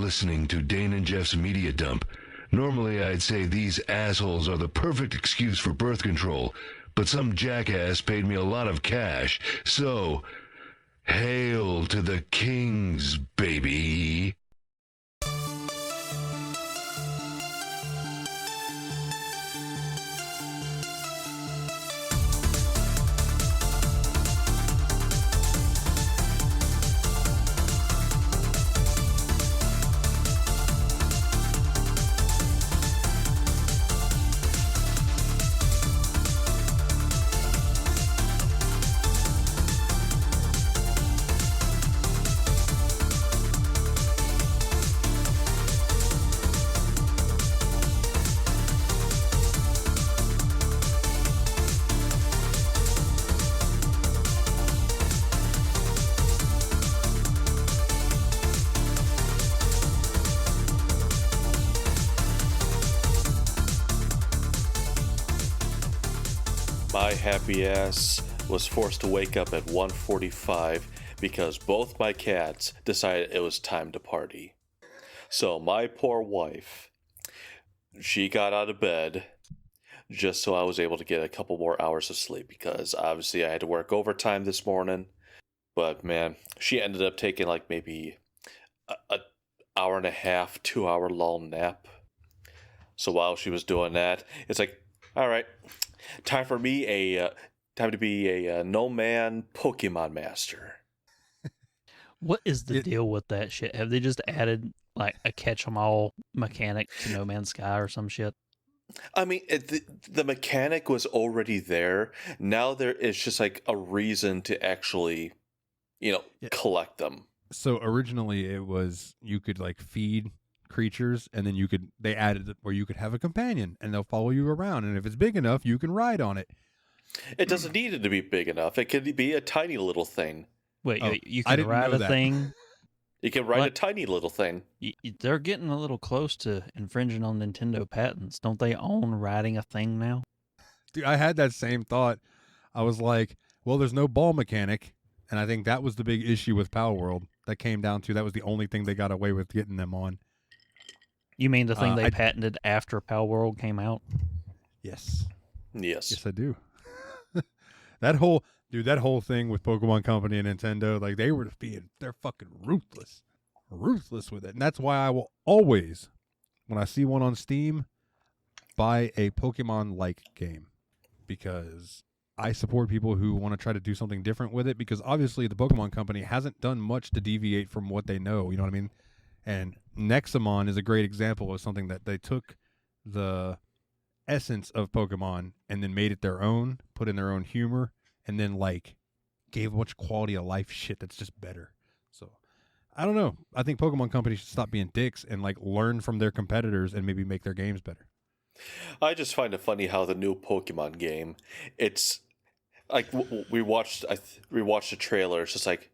listening to Dane and Jeff's Media Dump. Normally, I'd say these assholes are the perfect excuse for birth control, but some jackass paid me a lot of cash, so hail to the kings, baby. My happy ass was forced to wake up at 1:45 because both my cats decided it was time to party. So my poor wife, she got out of bed just so I was able to get a couple more hours of sleep because obviously I had to work overtime this morning. But man, she ended up taking like maybe a hour and a half, 2 hour long nap. So while she was doing that, it's like, all right, time to be a no man Pokemon master. What is the deal with that shit? Have they just added like a catch-em-all mechanic to No Man's Sky or some shit? I mean, the mechanic was already there. Now there is just like a reason to actually, collect them. So originally it was you could like feed creatures, and then they added it where you could have a companion and they'll follow you around, and if it's big enough you can ride on it. It doesn't need it to be big enough. It could be a tiny little thing. Wait, you can ride a thing? You can ride a tiny little thing. They're getting a little close to infringing on Nintendo patents. Don't they own riding a thing now? Dude, I had that same thought. I was like, well, there's no ball mechanic, and I think that was the big issue with Power World. That came down to that was the only thing they got away with getting them on. You mean the thing they patented after Power World came out? Yes. Yes, I do. That whole thing with Pokemon Company and Nintendo, like they're fucking ruthless with it. And that's why I will always, when I see one on Steam, buy a Pokemon-like game, because I support people who want to try to do something different with it, because obviously the Pokemon Company hasn't done much to deviate from what they know, you know what I mean? And Nexamon is a great example of something that they took the essence of Pokemon and then made it their own, put in their own humor, and then like gave a bunch of quality of life shit that's just better. So I don't know. I think Pokemon Company should stop being dicks and like learn from their competitors and maybe make their games better. I just find it funny how the new Pokemon game, it's like we watched the trailer. It's just like,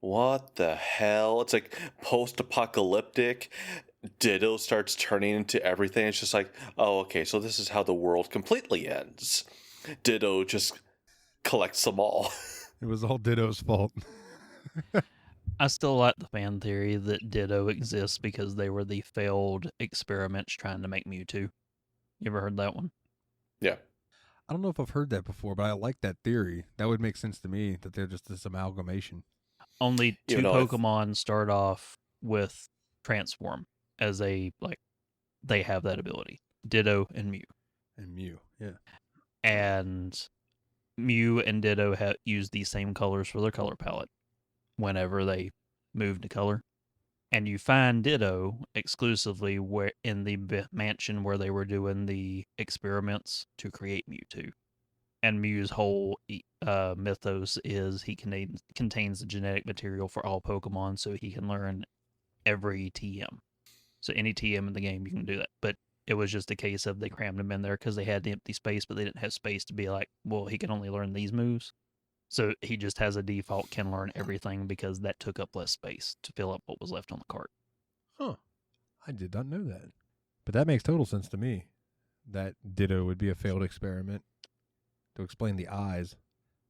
what the hell? It's like post-apocalyptic. Ditto starts turning into everything. It's just like, oh, okay, so this is how the world completely ends. Ditto just collects them all. It was all Ditto's fault. I still like the fan theory that Ditto exists because they were the failed experiments trying to make Mewtwo. You ever heard that one? Yeah. I don't know if I've heard that before, but I like that theory. That would make sense to me, that they're just this amalgamation. Only two Pokemon start off with Transform as they have that ability. Ditto and Mew. And Mew, yeah. And Mew and Ditto use the same colors for their color palette whenever they move to color. And you find Ditto exclusively in the mansion where they were doing the experiments to create Mewtwo. And Mew's whole mythos is he contains the genetic material for all Pokemon, so he can learn every TM. So any TM in the game, you can do that. But it was just a case of they crammed him in there because they had the empty space, but they didn't have space to be like, well, he can only learn these moves. So he just has a default can learn everything because that took up less space to fill up what was left on the cart. Huh. I did not know that. But that makes total sense to me. That Ditto would be a failed experiment. To explain the eyes.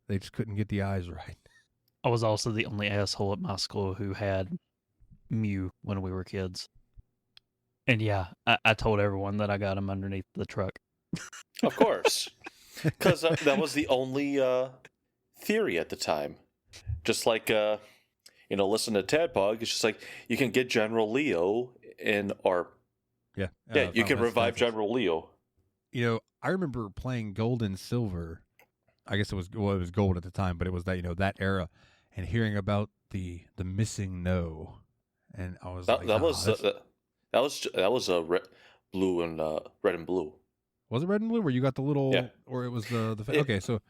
They just couldn't get the eyes right. I was also the only asshole at my school who had Mew when we were kids. And yeah, I told everyone that I got him underneath the truck. Of course. Because that was the only theory at the time. Just like, listen to Tadpog, it's just like, you can get General Leo Yeah. you can Final revive Fantasy. General Leo. I remember playing Gold and Silver. I guess it was Gold at the time, but it was that that era, and hearing about the missing no, and I was like, That was blue and red and blue. was it red and blue? Where you got the little, Yeah. or it was the It- okay, so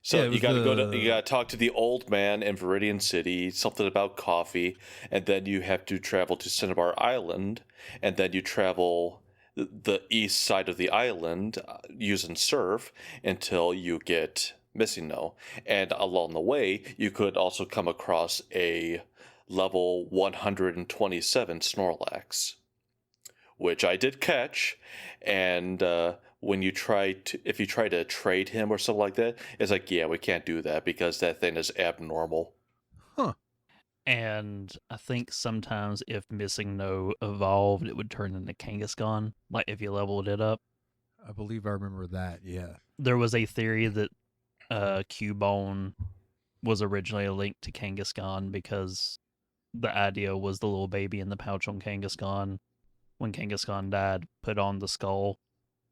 So yeah, it you was got to the- you got to talk to the old man in Viridian City, something about coffee, and then you have to travel to Cinnabar Island, and then you travel the east side of the island using surf until you get Missing No. And along the way, you could also come across a level 127 Snorlax, which I did catch, and if you try to trade him or something like that, it's like, yeah, we can't do that because that thing is abnormal. And I think sometimes if Missing No evolved, it would turn into Kangaskhan, like if you leveled it up. I believe I remember that. Yeah, There was a theory that Cubone was originally a link to Kangaskhan because the idea was the little baby in the pouch on Kangaskhan, when Kangaskhan died, put on the skull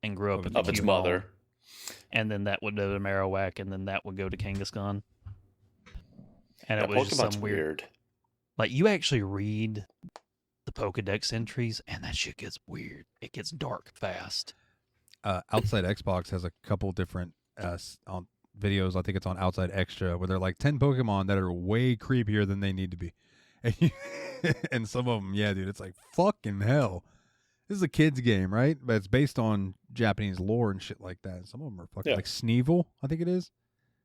and grew up in the Of its Cubone, mother. and then that would go to Marowak, and then that would go to Kangaskhan. And Yeah, it was just Pokemon's some weird. weird. Like, you actually read the Pokedex entries, and that shit gets weird. It gets dark fast. Outside Xbox has a couple different on videos. I think it's on Outside Extra where they're like 10 Pokemon that are way creepier than they need to be, and some of them, yeah, dude, it's like fucking hell. This is a kid's game, right? But it's based on Japanese lore and shit like that. Some of them are fucking like Sneevil, I think it is.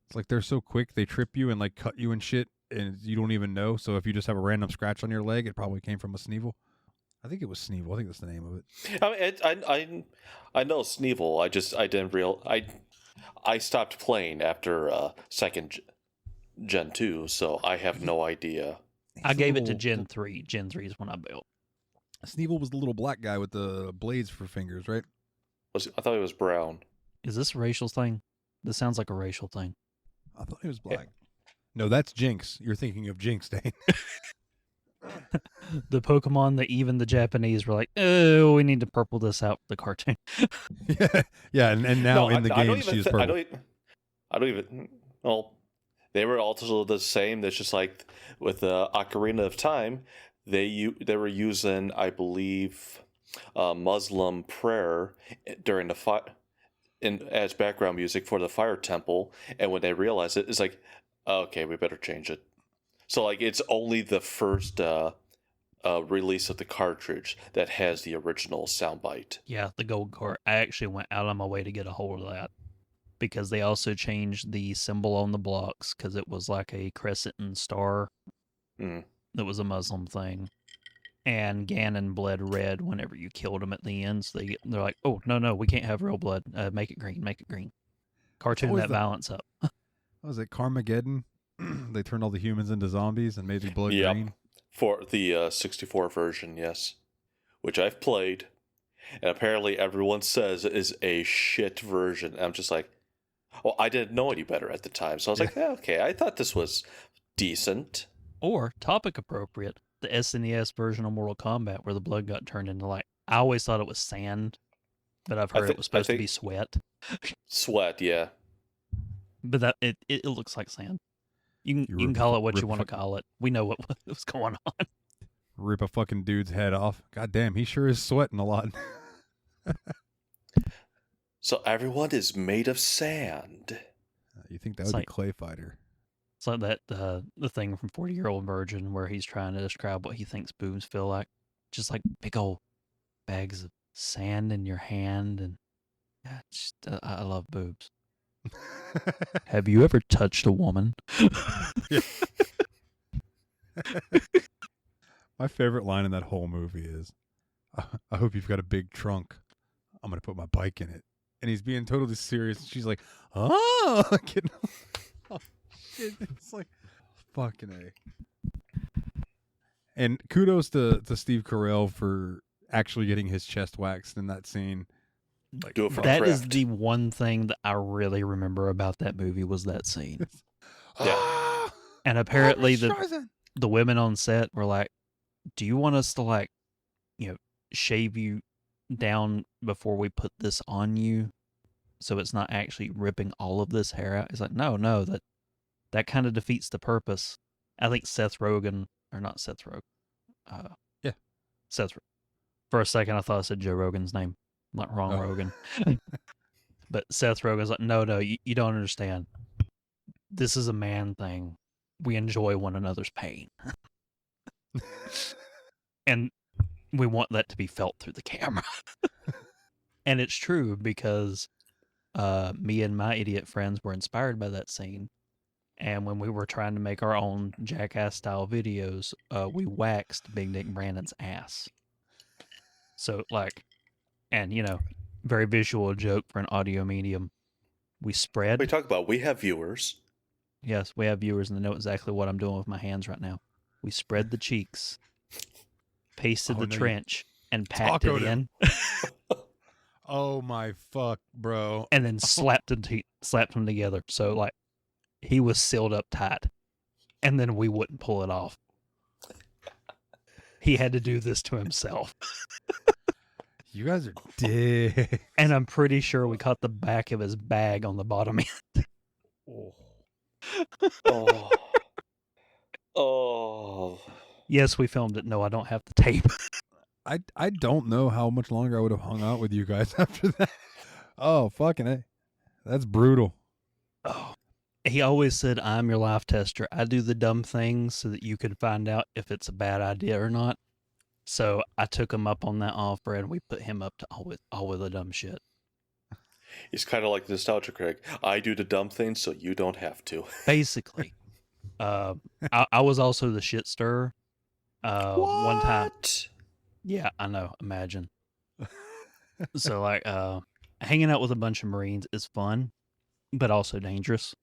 It's like they're so quick they trip you and like cut you and shit, and you don't even know. So if you just have a random scratch on your leg, it probably came from a Sneevil. I think it was Sneevil. I think that's the name of it. I mean, I know Sneevil. I didn't I stopped playing after second Gen 2, so I have no idea. I gave it to Gen 3. Gen 3 is when I built. Sneevil was the little black guy with the blades for fingers, right? I thought it was brown. Is this a racial thing? This sounds like a racial thing. I thought he was black. No, that's Jinx. You're thinking of Jinx, Dane. The Pokemon that even the Japanese were like, oh, we need to purple this out for the cartoon. yeah, and now in the game she is purple. I don't even. Well, they were also the same. That's just like with the Ocarina of Time. They were using, I believe, Muslim prayer during the as background music for the Fire Temple, and when they realized it, it's like, okay, we better change it. So like, it's only the first release of the cartridge that has the original soundbite. Yeah, the gold card. I actually went out of my way to get a hold of that because they also changed the symbol on the blocks because it was like a crescent and star. That was a Muslim thing. And Ganon bled red whenever you killed him at the end. So they're like, oh, no, we can't have real blood. Make it green, make it green. Cartoon that balance up. What was it, Carmageddon? They turned all the humans into zombies and made the blood green? For the 64 version, yes. Which I've played. And apparently everyone says is a shit version. I'm just like, well, I didn't know any better at the time. So I was like, okay, I thought this was decent. Or, topic appropriate, the SNES version of Mortal Kombat where the blood got turned into like, I always thought it was sand, but I've heard it was supposed to be sweat. Sweat, yeah. But it looks like sand. You can call it what you want to call it. We know what was going on. Rip a fucking dude's head off. God damn, he sure is sweating a lot. So everyone is made of sand. You think that would be Clay Fighter? It's like that the thing from 40-Year-Old Virgin where he's trying to describe what he thinks boobs feel like. Just like big old bags of sand in your hand. And I love boobs. Have you ever touched a woman? My favorite line in that whole movie is, I hope you've got a big trunk. I'm going to put my bike in it. And he's being totally serious. She's like, oh, shit. It's like, fucking A. And kudos to Steve Carell for actually getting his chest waxed in that scene. Like, Do it for That craft. is the one thing that I really remember about that movie was that scene. Yeah. And apparently Barbra Streisand! the women on set were like, do you want us to like, shave you down before we put this on you so it's not actually ripping all of this hair out? He's like, no, that kind of defeats the purpose. I think Seth Rogen, or not Seth Rogen. Yeah. Seth. For a second, I thought I said Joe Rogan's name. Not wrong, Oh. Rogan. But Seth Rogen's like, no, you don't understand. This is a man thing. We enjoy one another's pain. And we want that to be felt through the camera. And it's true because me and my idiot friends were inspired by that scene. And when we were trying to make our own Jackass-style videos, we waxed Big Dick Brandon's ass. So, like, and, very visual joke for an audio medium. We spread. We talk about we have viewers. Yes, we have viewers, and they know exactly what I'm doing with my hands right now. We spread the cheeks, pasted Oh, the no, you trench, and packed it tacoed him. in, Oh my fuck, bro. and then slapped them together. So, like, he was sealed up tight, and then we wouldn't pull it off. He had to do this to himself. You guys are dick. And I'm pretty sure we caught the back of his bag on the bottom end. Oh. Oh. Oh. Yes, we filmed it. No, I don't have the tape. I don't know how much longer I would have hung out with you guys after that. Oh, fucking A. That's brutal. Oh. He always said, I'm your life tester. I do the dumb things so that you can find out if it's a bad idea or not. So I took him up on that offer, and we put him up to all with the dumb shit. He's kind of like Nostalgia Craig. I do the dumb things so you don't have to. Basically. I was also the shit stirrer. One time. Yeah, I know. Imagine. So, like, hanging out with a bunch of Marines is fun, but also dangerous.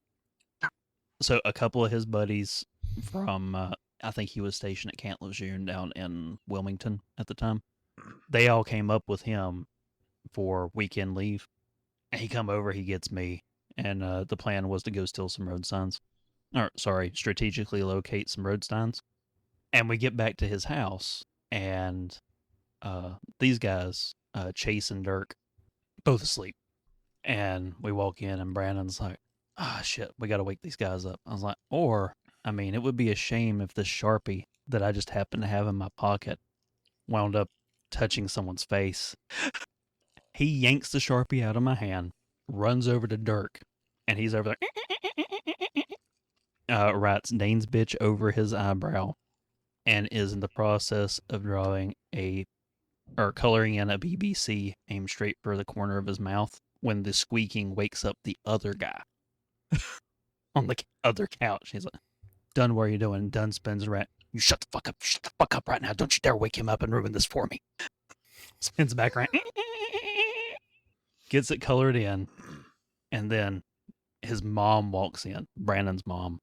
So a couple of his buddies from, I think he was stationed at Camp Lejeune down in Wilmington at the time. They all came up with him for weekend leave. And he come over, he gets me, and the plan was to go steal some road signs. Or, sorry, strategically locate some road signs. And we get back to his house, and these guys, Chase and Dirk, both asleep. And we walk in, and Brandon's like, shit, we got to wake these guys up. I was like, it would be a shame if this Sharpie that I just happened to have in my pocket wound up touching someone's face. He yanks the Sharpie out of my hand, runs over to Dirk, and he's over there, writes Dane's bitch over his eyebrow, and is in the process of coloring in a BBC aimed straight for the corner of his mouth when the squeaking wakes up the other guy on the other couch. He's like, Dunn, what are you doing? Dunn spins around. You shut the fuck up right now. Don't you dare wake him up and ruin this for me. Spins back around. Gets it colored in. And then his mom walks in, Brandon's mom,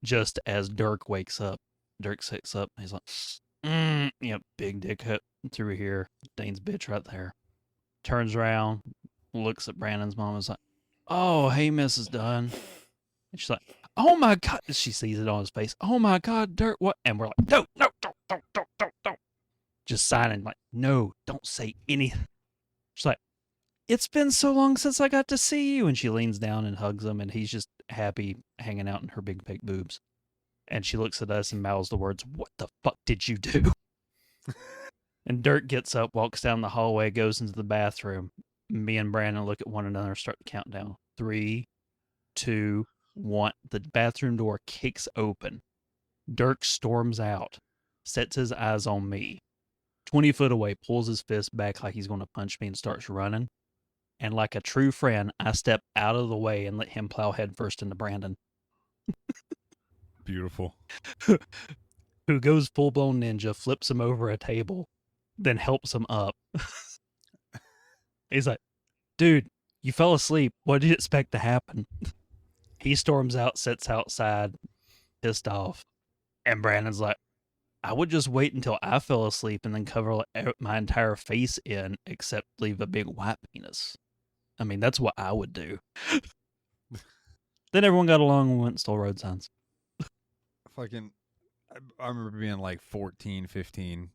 just as Dirk wakes up. Dirk sits up. He's like, big dick hit through here. Dane's bitch right there. Turns around, looks at Brandon's mom and is like, oh, hey, Mrs. Dunn. And she's like, oh my God. She sees it on his face. Oh my God, Dirk, what? And we're like, no, don't. Just signing, like, no, don't say anything. She's like, it's been so long since I got to see you. And she leans down and hugs him, and he's just happy hanging out in her big fake boobs. And she looks at us and mouths the words, what the fuck did you do? And Dirk gets up, walks down the hallway, goes into the bathroom. Me and Brandon look at one another and start the countdown. 3, 2, 1. The bathroom door kicks open. Dirk storms out, sets his eyes on me. 20 foot away, pulls his fist back like he's going to punch me and starts running. And like a true friend, I step out of the way and let him plow headfirst into Brandon. Beautiful. Who goes full-blown ninja, flips him over a table, then helps him up. He's like, dude, you fell asleep. What did you expect to happen? He storms out, sits outside, pissed off. And Brandon's like, I would just wait until I fell asleep and then cover my entire face in, except leave a big white penis. I mean, that's what I would do. Then everyone got along and went and stole road signs. Fucking, I remember being like 14, 15,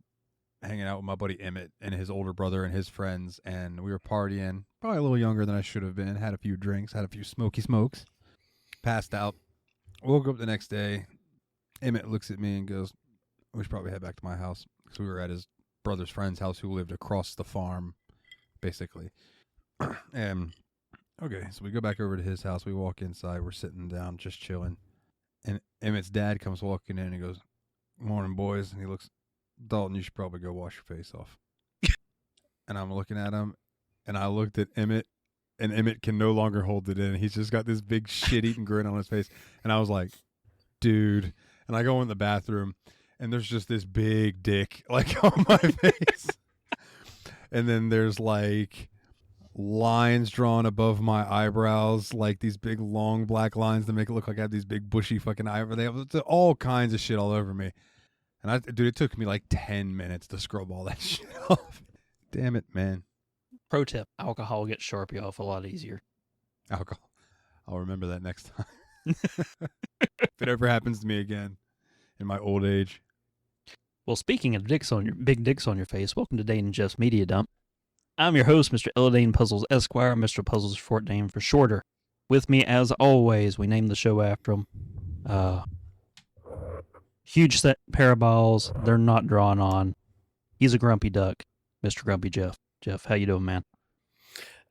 hanging out with my buddy Emmett and his older brother and his friends, and we were partying. Probably a little younger than I should have been. Had a few drinks, had a few smoky smokes. Passed out. Woke up the next day. Emmett looks at me and goes, "We should probably head back to my house." Because we were at his brother's friend's house who lived across the farm, basically. And, okay, so we go back over to his house. We walk inside. We're sitting down, just chilling. And Emmett's dad comes walking in and he goes, "Morning, boys." And he looks, "Dalton, you should probably go wash your face off." And I'm looking at him, and I looked at Emmett, and Emmett can no longer hold it in. He's just got this big shit-eating grin on his face. And I was like, dude. And I go in the bathroom, and there's just this big dick, like, on my face. And then there's, like, lines drawn above my eyebrows, like these big, long, black lines that make it look like I have these big, bushy fucking eyebrows. They have all kinds of shit all over me. And, dude, it took me, like, 10 minutes to scrub all that shit off. Damn it, man. Pro tip, alcohol gets Sharpie off a lot easier. Alcohol. I'll remember that next time. If it ever happens to me again in my old age. Well, speaking of big dicks on your face, welcome to Dane and Jeff's Media Dump. I'm your host, Mr. Illidan Puzzles Esquire, Mr. Puzzles short name for shorter. With me, as always, we named the show after him. Huge set pair of balls. They're not drawn on. He's a grumpy duck, Mr. Grumpy Jeff. Jeff, how you doing, man?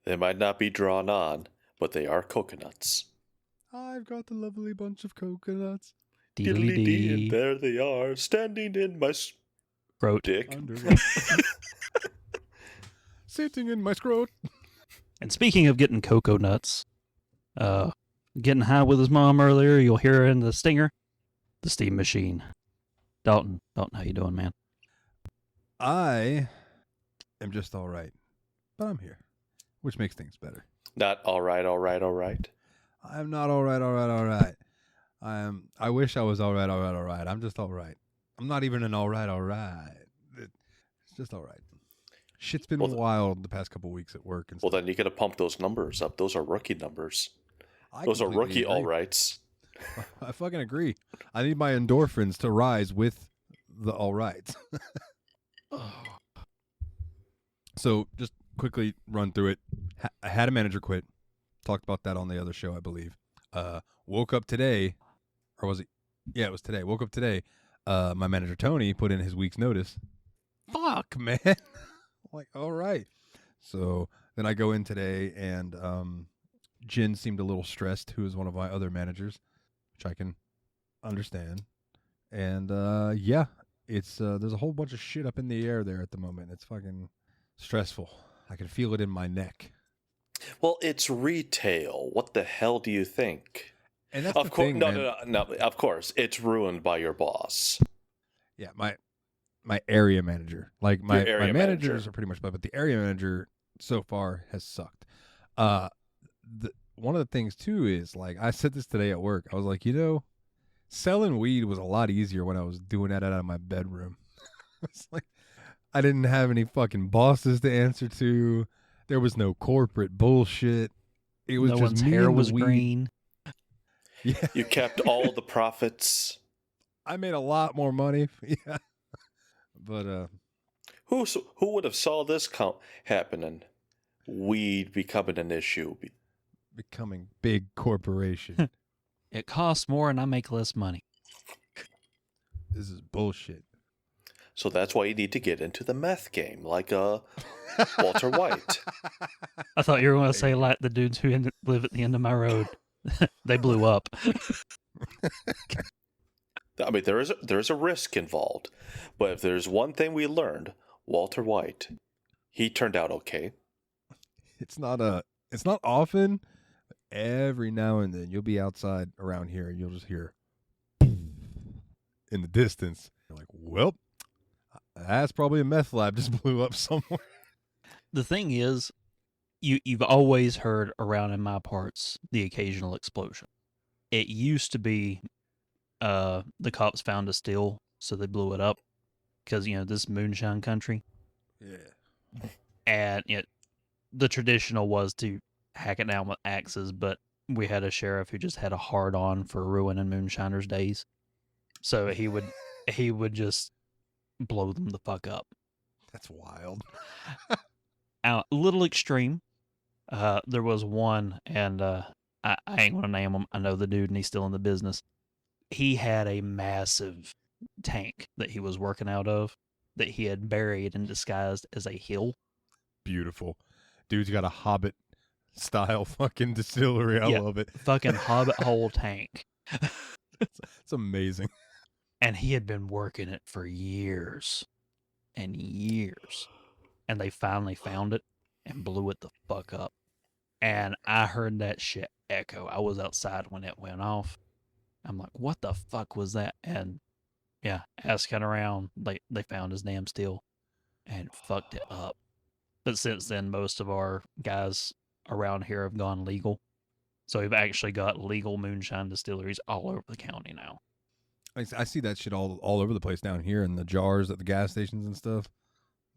They might not be drawn on, but they are coconuts. I've got a lovely bunch of coconuts. Diddly-dee. And there they are, standing in my Throat. dick. Sitting in my scrot. And speaking of getting cocoa nuts, getting high with his mom earlier, you'll hear her in the stinger, the steam machine. Dalton, how you doing, man? I am just all right, but I'm here, which makes things better. Not all right. I'm not all right. I wish I was all right. I'm just all right. I'm not even an all right. It's just all right. Shit's been wild the past couple weeks at work. And well, then you got to pump those numbers up. Those are rookie numbers. Those are rookie all rights. I fucking agree. I need my endorphins to rise with the all rights. So just quickly run through it. I had a manager quit. Talked about that on the other show, I believe. Woke up today, or was it? Yeah, it was today. Woke up today. My manager, Tony, put in his week's notice. Fuck, man. I'm like, all right. So then I go in today, and Jin seemed a little stressed, who is one of my other managers, which I can understand. And yeah, it's there's a whole bunch of shit up in the air there at the moment. It's fucking stressful. I can feel it in my neck. Well, it's retail. What the hell do you think? And that's the thing, no. Of course, it's ruined by your boss. Yeah, my area manager. Like my managers manager. are pretty much, but the area manager so far has sucked. One of the things too is, like, I said this today at work. I was like, selling weed was a lot easier when I was doing that out of my bedroom. It's like I didn't have any fucking bosses to answer to. There was no corporate bullshit. It was no just one's me hair and the was weed. green. Yeah, You kept all the profits. I made a lot more money. Yeah, but Who would have saw this happening? Weed becoming an issue. becoming big corporation. It costs more and I make less money. This is bullshit. So that's why you need to get into the meth game, like Walter White. I thought you were going to say like the dudes who live at the end of my road. They blew up. I mean, there is a risk involved, but if there's one thing we learned, Walter White, he turned out okay. It's not often. But every now and then you'll be outside around here and you'll just hear in the distance. You're like, well, that's probably a meth lab just blew up somewhere. The thing is, you've always heard around in my parts the occasional explosion. It used to be the cops found a still so they blew it up because this moonshine country, Yeah. and the traditional was to hack it down with axes, but we had a sheriff who just had a hard on for ruining moonshiners' days, so he would just blow them the fuck up. That's wild. A little extreme. There was one, and I ain't gonna name him. I know the dude, and he's still in the business. He had a massive tank that he was working out of that he had buried and disguised as a hill. Beautiful. Dude's got a Hobbit style fucking distillery. I love it. Fucking Hobbit hole tank. It's amazing. And he had been working it for years and years. And they finally found it and blew it the fuck up. And I heard that shit echo. I was outside when it went off. I'm like, what the fuck was that? And yeah, asking around, they found his damn still and fucked it up. But since then, most of our guys around here have gone legal. So we've actually got legal moonshine distilleries all over the county now. I see that shit all over the place down here in the jars at the gas stations and stuff.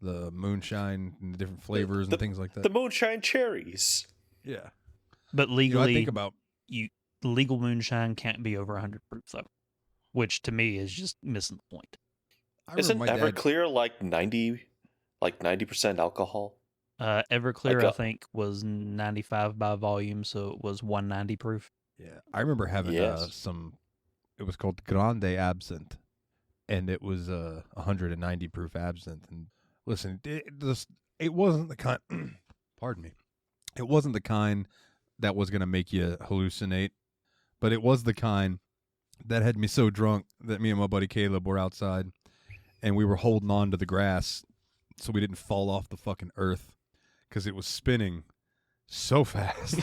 The moonshine and the different flavors and things like that. The moonshine cherries. Yeah. But legally, I think about legal moonshine can't be over 100 proof though, which to me is just missing the point. Isn't Everclear like 90% alcohol? Everclear, I think, was 95 by volume, so it was 190 proof. Yeah, I remember having some. It was called Grande Absinthe, and it was 190 proof absinthe. And listen, it wasn't the kind. Pardon me. It wasn't the kind that was going to make you hallucinate, but it was the kind that had me so drunk that me and my buddy Caleb were outside, and we were holding on to the grass so we didn't fall off the fucking earth because it was spinning so fast.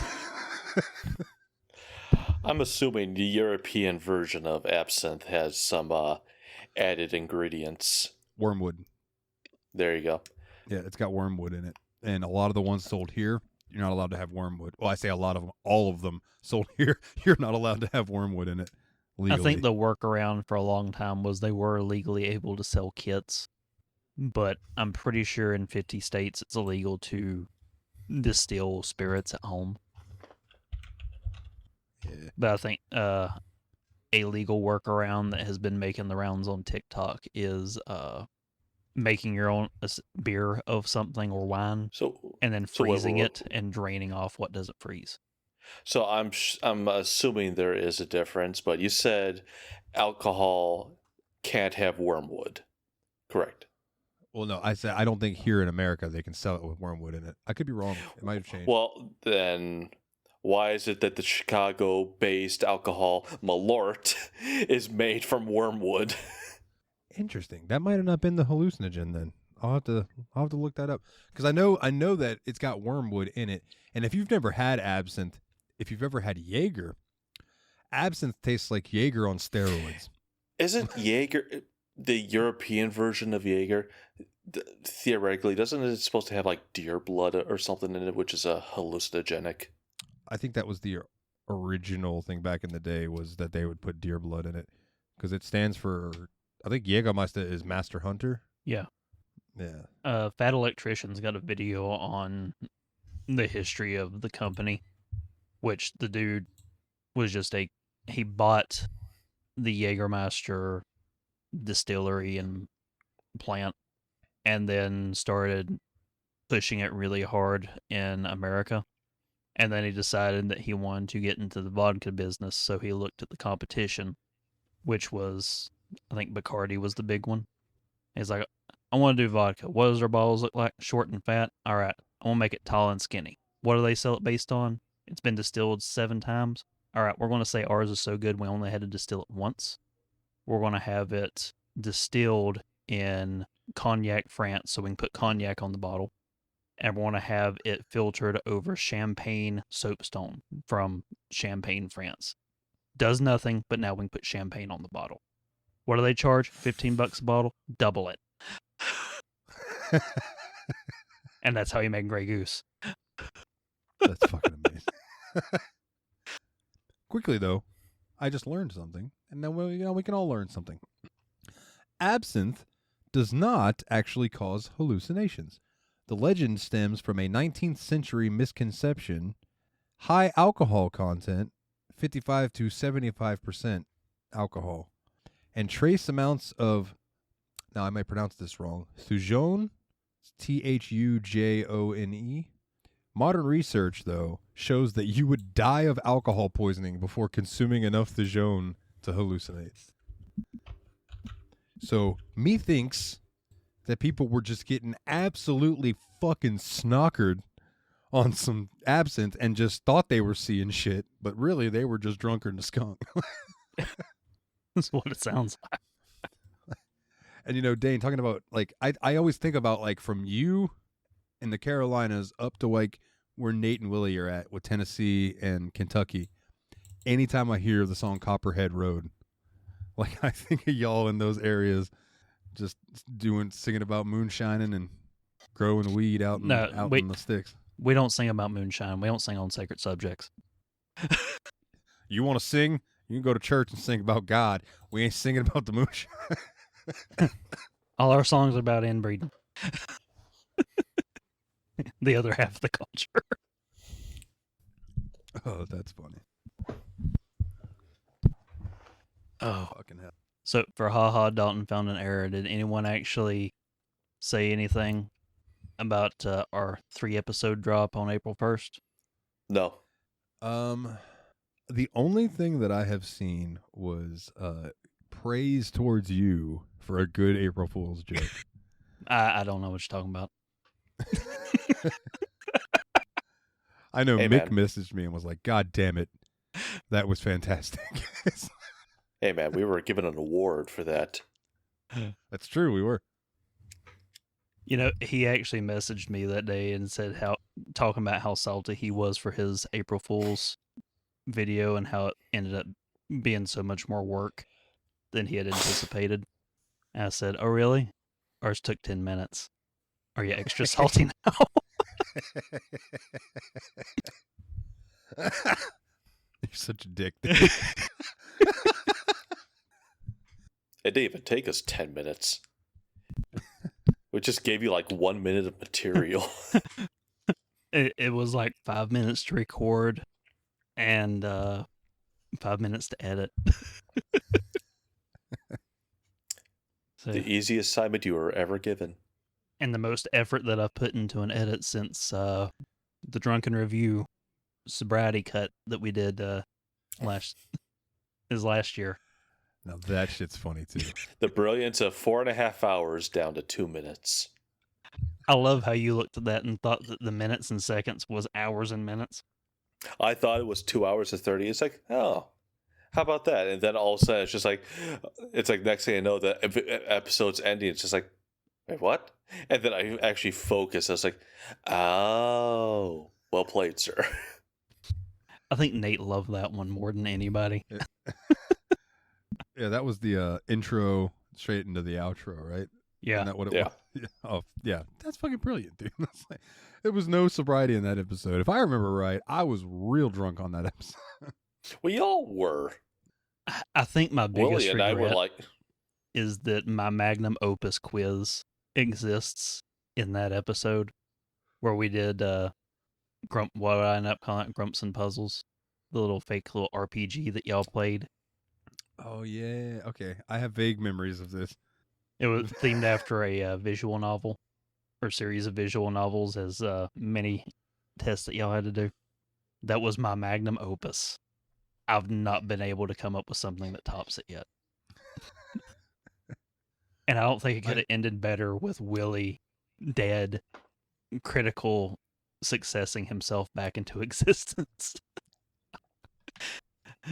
I'm assuming the European version of absinthe has some added ingredients. Wormwood. There you go. Yeah, it's got wormwood in it. And a lot of the ones sold here, you're not allowed to have wormwood. Well, I say a lot of them. All of them sold here, you're not allowed to have wormwood in it legally. I think the workaround for a long time was they were legally able to sell kits. But I'm pretty sure in 50 states it's illegal to distill spirits at home. Yeah. But I think a legal workaround that has been making the rounds on TikTok is making your own beer of something or wine, and then freezing it and draining off what doesn't freeze. So I'm assuming there is a difference, but you said alcohol can't have wormwood, correct? Well, no, I said I don't think here in America they can sell it with wormwood in it. I could be wrong. It might have changed. Well, then why is it that the Chicago-based alcohol Malort is made from wormwood? Interesting. That might have not been the hallucinogen then. I'll have to look that up because I know that it's got wormwood in it. And if you've never had absinthe, if you've ever had Jaeger, absinthe tastes like Jaeger on steroids. Isn't Jaeger the European version of Jaeger? Theoretically, doesn't it supposed to have like deer blood or something in it, which is a hallucinogenic? I think that was the original thing back in the day, was that they would put deer blood in it because it stands for, I think Jägermeister is Master Hunter. Yeah. Yeah. Fat Electrician's got a video on the history of the company, which the dude was just he bought the Jägermeister distillery and plant and then started pushing it really hard in America. And then he decided that he wanted to get into the vodka business, so he looked at the competition, which was, I think Bacardi was the big one. He's like, I want to do vodka. What does our bottles look like? Short and fat? All right, I want to make it tall and skinny. What do they sell it based on? It's been distilled 7 times. All right, we're going to say ours is so good we only had to distill it once. We're going to have it distilled in Cognac, France, so we can put cognac on the bottle. And we want to have it filtered over champagne soapstone from Champagne, France. Does nothing, but now we can put champagne on the bottle. What do they charge? $15 a bottle? Double it. And that's how you make Grey Goose. That's fucking amazing. Quickly though, I just learned something, and then we can all learn something. absinthe does not actually cause hallucinations. The legend stems from a 19th century misconception. High alcohol content, 55 to 75% alcohol, and trace amounts of, now I might pronounce this wrong, thujone, Thujone. Modern research, though, shows that you would die of alcohol poisoning before consuming enough thujone to hallucinate. So, methinks that people were just getting absolutely fucking snockered on some absinthe and just thought they were seeing shit, but really they were just drunker than a skunk. That's what it sounds like. And, you know, Dane, talking about, like, I always think about, like, from you in the Carolinas up to, like, where Nate and Willie are at with Tennessee and Kentucky. Anytime I hear the song Copperhead Road, like, I think of y'all in those areas just singing about moonshining and growing weed out in the sticks. We don't sing about moonshine. We don't sing on sacred subjects. You want to sing? You can go to church and sing about God. We ain't singing about the moonshine. All our songs are about inbreeding. The other half of the culture. Oh, that's funny. Oh, fucking hell. So for haha, Dalton found an error. Did anyone actually say anything about our 3-episode drop on April 1st? No. The only thing that I have seen was praise towards you for a good April Fool's joke. I don't know what you're talking about. I know Hey, Mick man. messaged me and was like, God damn it, that was fantastic. Hey, man, we were given an award for that. That's true, we were. You know, he actually messaged me that day and said talking about how salty he was for his April Fool's video and how it ended up being so much more work than he had anticipated. And I said, oh, really? Ours took 10 minutes. Are you extra salty now? You're such a dick. It didn't even take us 10 minutes. We just gave you like 1 minute of material. It was like 5 minutes to record and 5 minutes to edit. So, The easiest assignment you were ever given. and the most effort that I've put into an edit since the Drunken Review sobriety cut that we did last year. Now that shit's funny too. The brilliance of 4.5 hours down to 2 minutes. I love how you looked at that and thought that the minutes and seconds was hours and minutes. I thought it was 2 hours and 30. It's like, oh, how about that? And then all of a sudden, it's like next thing I know, the episode's ending. It's just like, wait, what? And then I actually focused. I was like, oh, well played, sir. I think Nate loved that one more than anybody. Yeah, that was the intro straight into the outro, right? Yeah. Isn't that what it Yeah. was? Yeah. Oh, yeah. That's fucking brilliant, dude. That's like, there was no sobriety in that episode. If I remember right, I was real drunk on that episode. We all were. I think my biggest Willie and I were regret like, is that my magnum opus quiz exists in that episode where we did what I end up calling it, Grumps and Puzzles, the little fake little RPG that y'all played. Oh, yeah. Okay. I have vague memories of this. It was themed after a visual novel or series of visual novels, as many tests that y'all had to do. That was my magnum opus. I've not been able to come up with something that tops it yet. And I don't think it could have ended better with Willie dead, critical successing himself back into existence.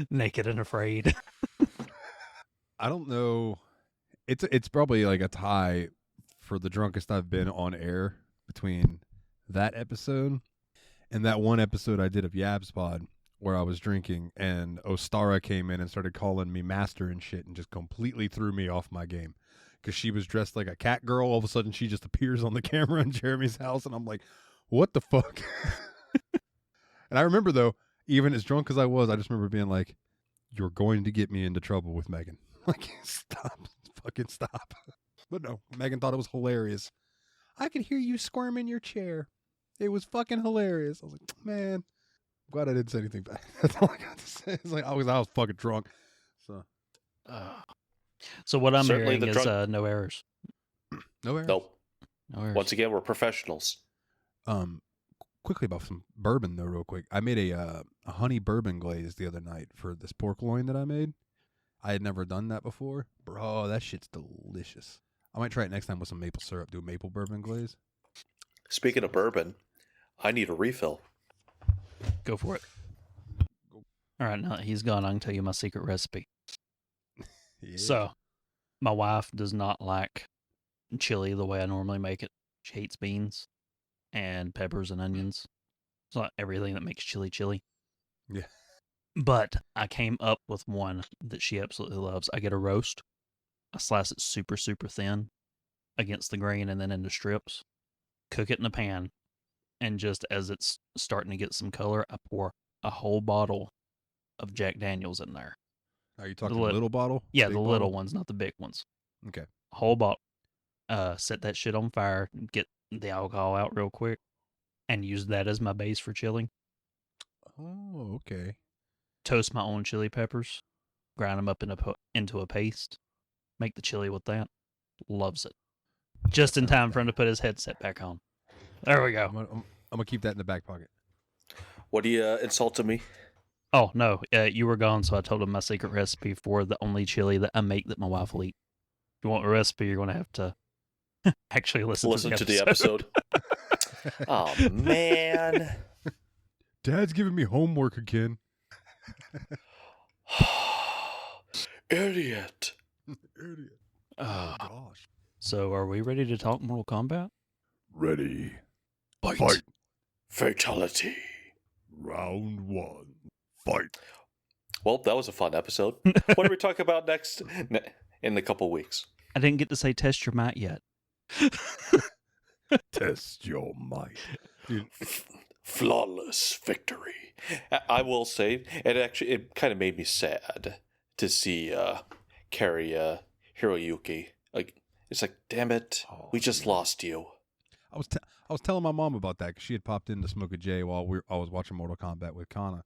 Naked and afraid. I don't know. It's probably like a tie for the drunkest I've been on air between that episode and that one episode I did of Yab's Pod where I was drinking and Ostara came in and started calling me master and shit and just completely threw me off my game because she was dressed like a cat girl. All of a sudden she just appears on the camera in Jeremy's house and I'm like, what the fuck? And I remember though, even as drunk as I was, I just remember being like, you're going to get me into trouble with Megan. Like, stop fucking stop. But no, Megan thought it was hilarious. I could hear you squirm in your chair. It was fucking hilarious. I was like, man, I'm glad I didn't say anything back. That's all I got to say. It's like I was fucking drunk. So what I'm Certainly hearing the is drunk- no errors. No errors. Nope. No errors. Once again, we're professionals. Quickly about some bourbon though, real quick. I made a honey bourbon glaze the other night for this pork loin that I made. I had never done that before. Bro, that shit's delicious. I might try it next time with some maple syrup. Do a maple bourbon glaze. Speaking of bourbon, I need a refill. Go for it. All right, now that he's gone, I can tell you my secret recipe. Yeah. So, my wife does not like chili the way I normally make it. She hates beans and peppers and onions. It's not everything that makes chili chili. Yeah. But I came up with one that she absolutely loves. I get a roast. I slice it super, super thin against the grain and then into strips. Cook it in a pan. And just as it's starting to get some color, I pour a whole bottle of Jack Daniels in there. Are you talking lit- little bottle? Yeah, Big the little bottle? ones, not the big ones. Okay. Whole bottle. Set that shit on fire, get the alcohol out real quick, and use that as my base for chili. Oh, okay. Toast my own chili peppers, grind them up into a paste, make the chili with that. Loves it. Just in time for him to put his headset back on. There we I'm go. gonna keep that in the back pocket. What do you insulted me? Oh, no, you were gone, so I told him my secret recipe for the only chili that I make that my wife will eat. If you want a recipe, you're going to have to actually listen to the episode. Oh, man. Dad's giving me homework again. Idiot. Idiot. Oh, Gosh. so are we ready to talk Mortal Kombat? Ready. Fight. Fatality. Round 1. Fight. Well, that was a fun episode. What are we talking about next in a couple weeks? I didn't get to say test your might yet. Test your might. Dude, Flawless victory. I will say, it kind of made me sad to see Carrie Hiroyuki. Like, it's like, damn it, we just lost you. I was telling my mom about that because she had popped in to smoke a J while I was watching Mortal Kombat with Kana,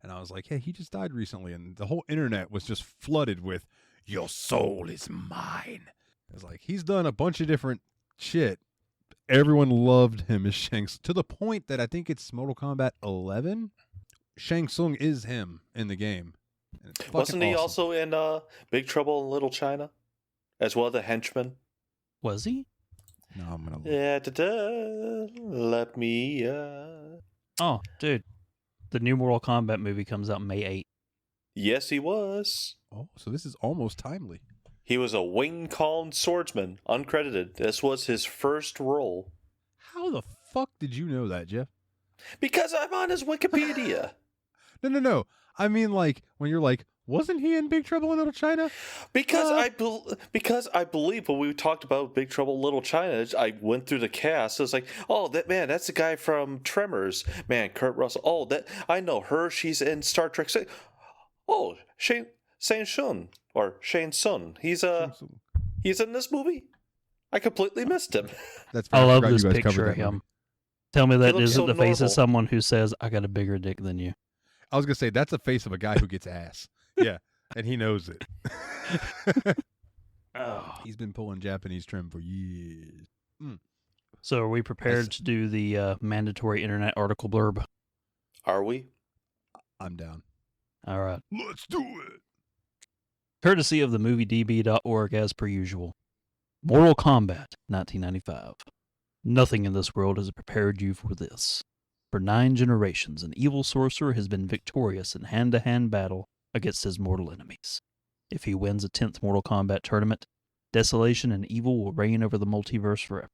and I was like, "Hey, he just died recently," and the whole internet was just flooded with "Your soul is mine." It's like he's done a bunch of different shit. Everyone loved him as Shang Tsung, to the point that I think it's Mortal Kombat 11. Shang Tsung is him in the game. And it's fucking Wasn't he awesome. also in Big Trouble in Little China? As well, the henchman? Was he? No, I'm gonna look. Yeah, let me. Oh, dude. The new Mortal Kombat movie comes out May 8th. Yes, he was. Oh, so this is almost timely. He was a Wing Kong swordsman, uncredited. This was his first role. How the fuck did you know that, Jeff? Because I'm on his Wikipedia. No. I mean, like, when you're like, wasn't he in Big Trouble in Little China? Because I believe when we talked about Big Trouble in Little China, I went through the cast. It was like, oh, that's the guy from Tremors. Man, Kurt Russell. Oh, that I know her. She's in Star Trek. Oh, Shane Sun. He's in this movie. I completely missed him. That's fair. I love forgot you this guys picture covered of that him. movie. Tell me that looks isn't so the face normal. of someone who says, I got a bigger dick than you. I was gonna say that's the face of a guy who gets ass. Yeah, and he knows it. Oh. He's been pulling Japanese trim for years. So are we prepared to do the mandatory internet article blurb? Are we? I'm down. All right. Let's do it. Courtesy of the moviedb.org as per usual. Mortal Kombat, 1995. Nothing in this world has prepared you for this. For 9 generations, an evil sorcerer has been victorious in hand-to-hand battle against his mortal enemies. If he wins a 10th Mortal Kombat tournament, desolation and evil will reign over the multiverse forever.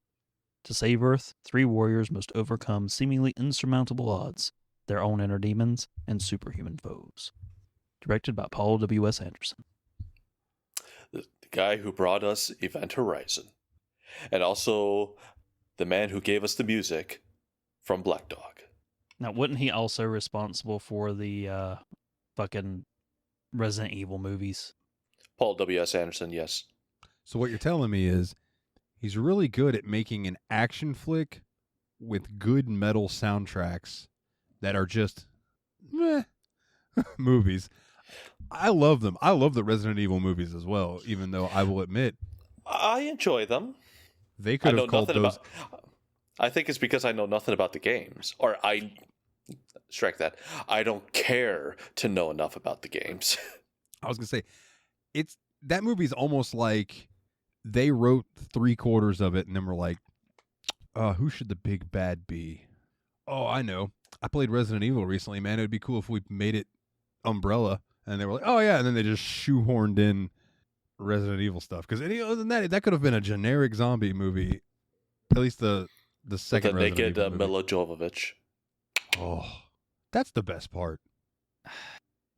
To save Earth, 3 warriors must overcome seemingly insurmountable odds, their own inner demons, and superhuman foes. Directed by Paul W.S. Anderson. The guy who brought us Event Horizon. And also the man who gave us the music from Black Dog. Now, wasn't he also responsible for the fucking Resident Evil movies? Paul W.S. Anderson, yes. So what you're telling me is he's really good at making an action flick with good metal soundtracks that are just meh movies. I love them. I love the Resident Evil movies as well, even though I will admit I enjoy them. they I could know have called nothing those. about. I think it's because I know nothing about the games, or I strike that. I don't care to know enough about the games. I was gonna say, it's that movie's almost like they wrote 3/4 of it and then were like, who should the big bad be? Oh, I know. I played Resident Evil recently, man. It would be cool if we made it Umbrella. And they were like, oh, yeah. And then they just shoehorned in Resident Evil stuff. Because other than that, that could have been a generic zombie movie. At least the second the Resident naked Evil movie. Mila Jovovich. Oh, that's the best part.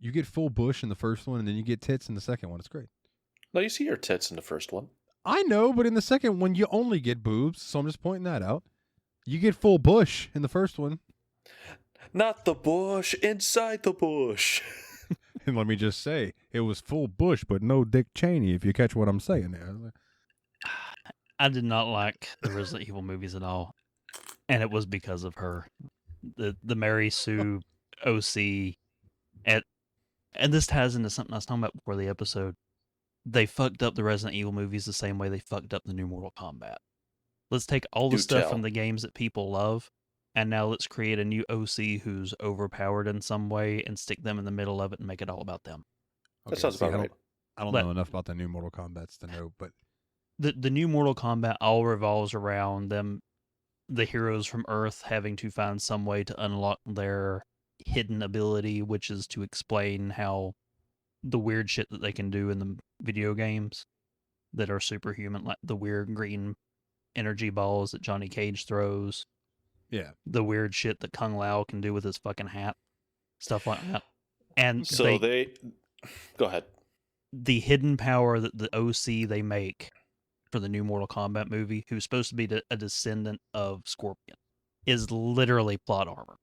You get full bush in the first one, and then you get tits in the second one. It's great. No, you see your tits in the first one. I know, but in the second one, you only get boobs. So I'm just pointing that out. You get full bush in the first one. Not the bush, inside the bush. And let me just say, it was full bush, but no Dick Cheney, if you catch what I'm saying there. I did not like the Resident Evil movies at all, and it was because of her. The Mary Sue OC, and this ties into something I was talking about before the episode. They fucked up the Resident Evil movies the same way they fucked up the new Mortal Kombat. Let's take all the stuff from the games that people love, and now let's create a new OC who's overpowered in some way and stick them in the middle of it and make it all about them. That sounds about right. I don't know enough about the new Mortal Kombats to know, but the new Mortal Kombat all revolves around them, the heroes from Earth having to find some way to unlock their hidden ability, which is to explain how the weird shit that they can do in the video games that are superhuman, like the weird green energy balls that Johnny Cage throws. Yeah. The weird shit that Kung Lao can do with his fucking hat. Stuff like that. And so they go ahead. The hidden power that the OC they make for the new Mortal Kombat movie, who's supposed to be a descendant of Scorpion, is literally plot armor.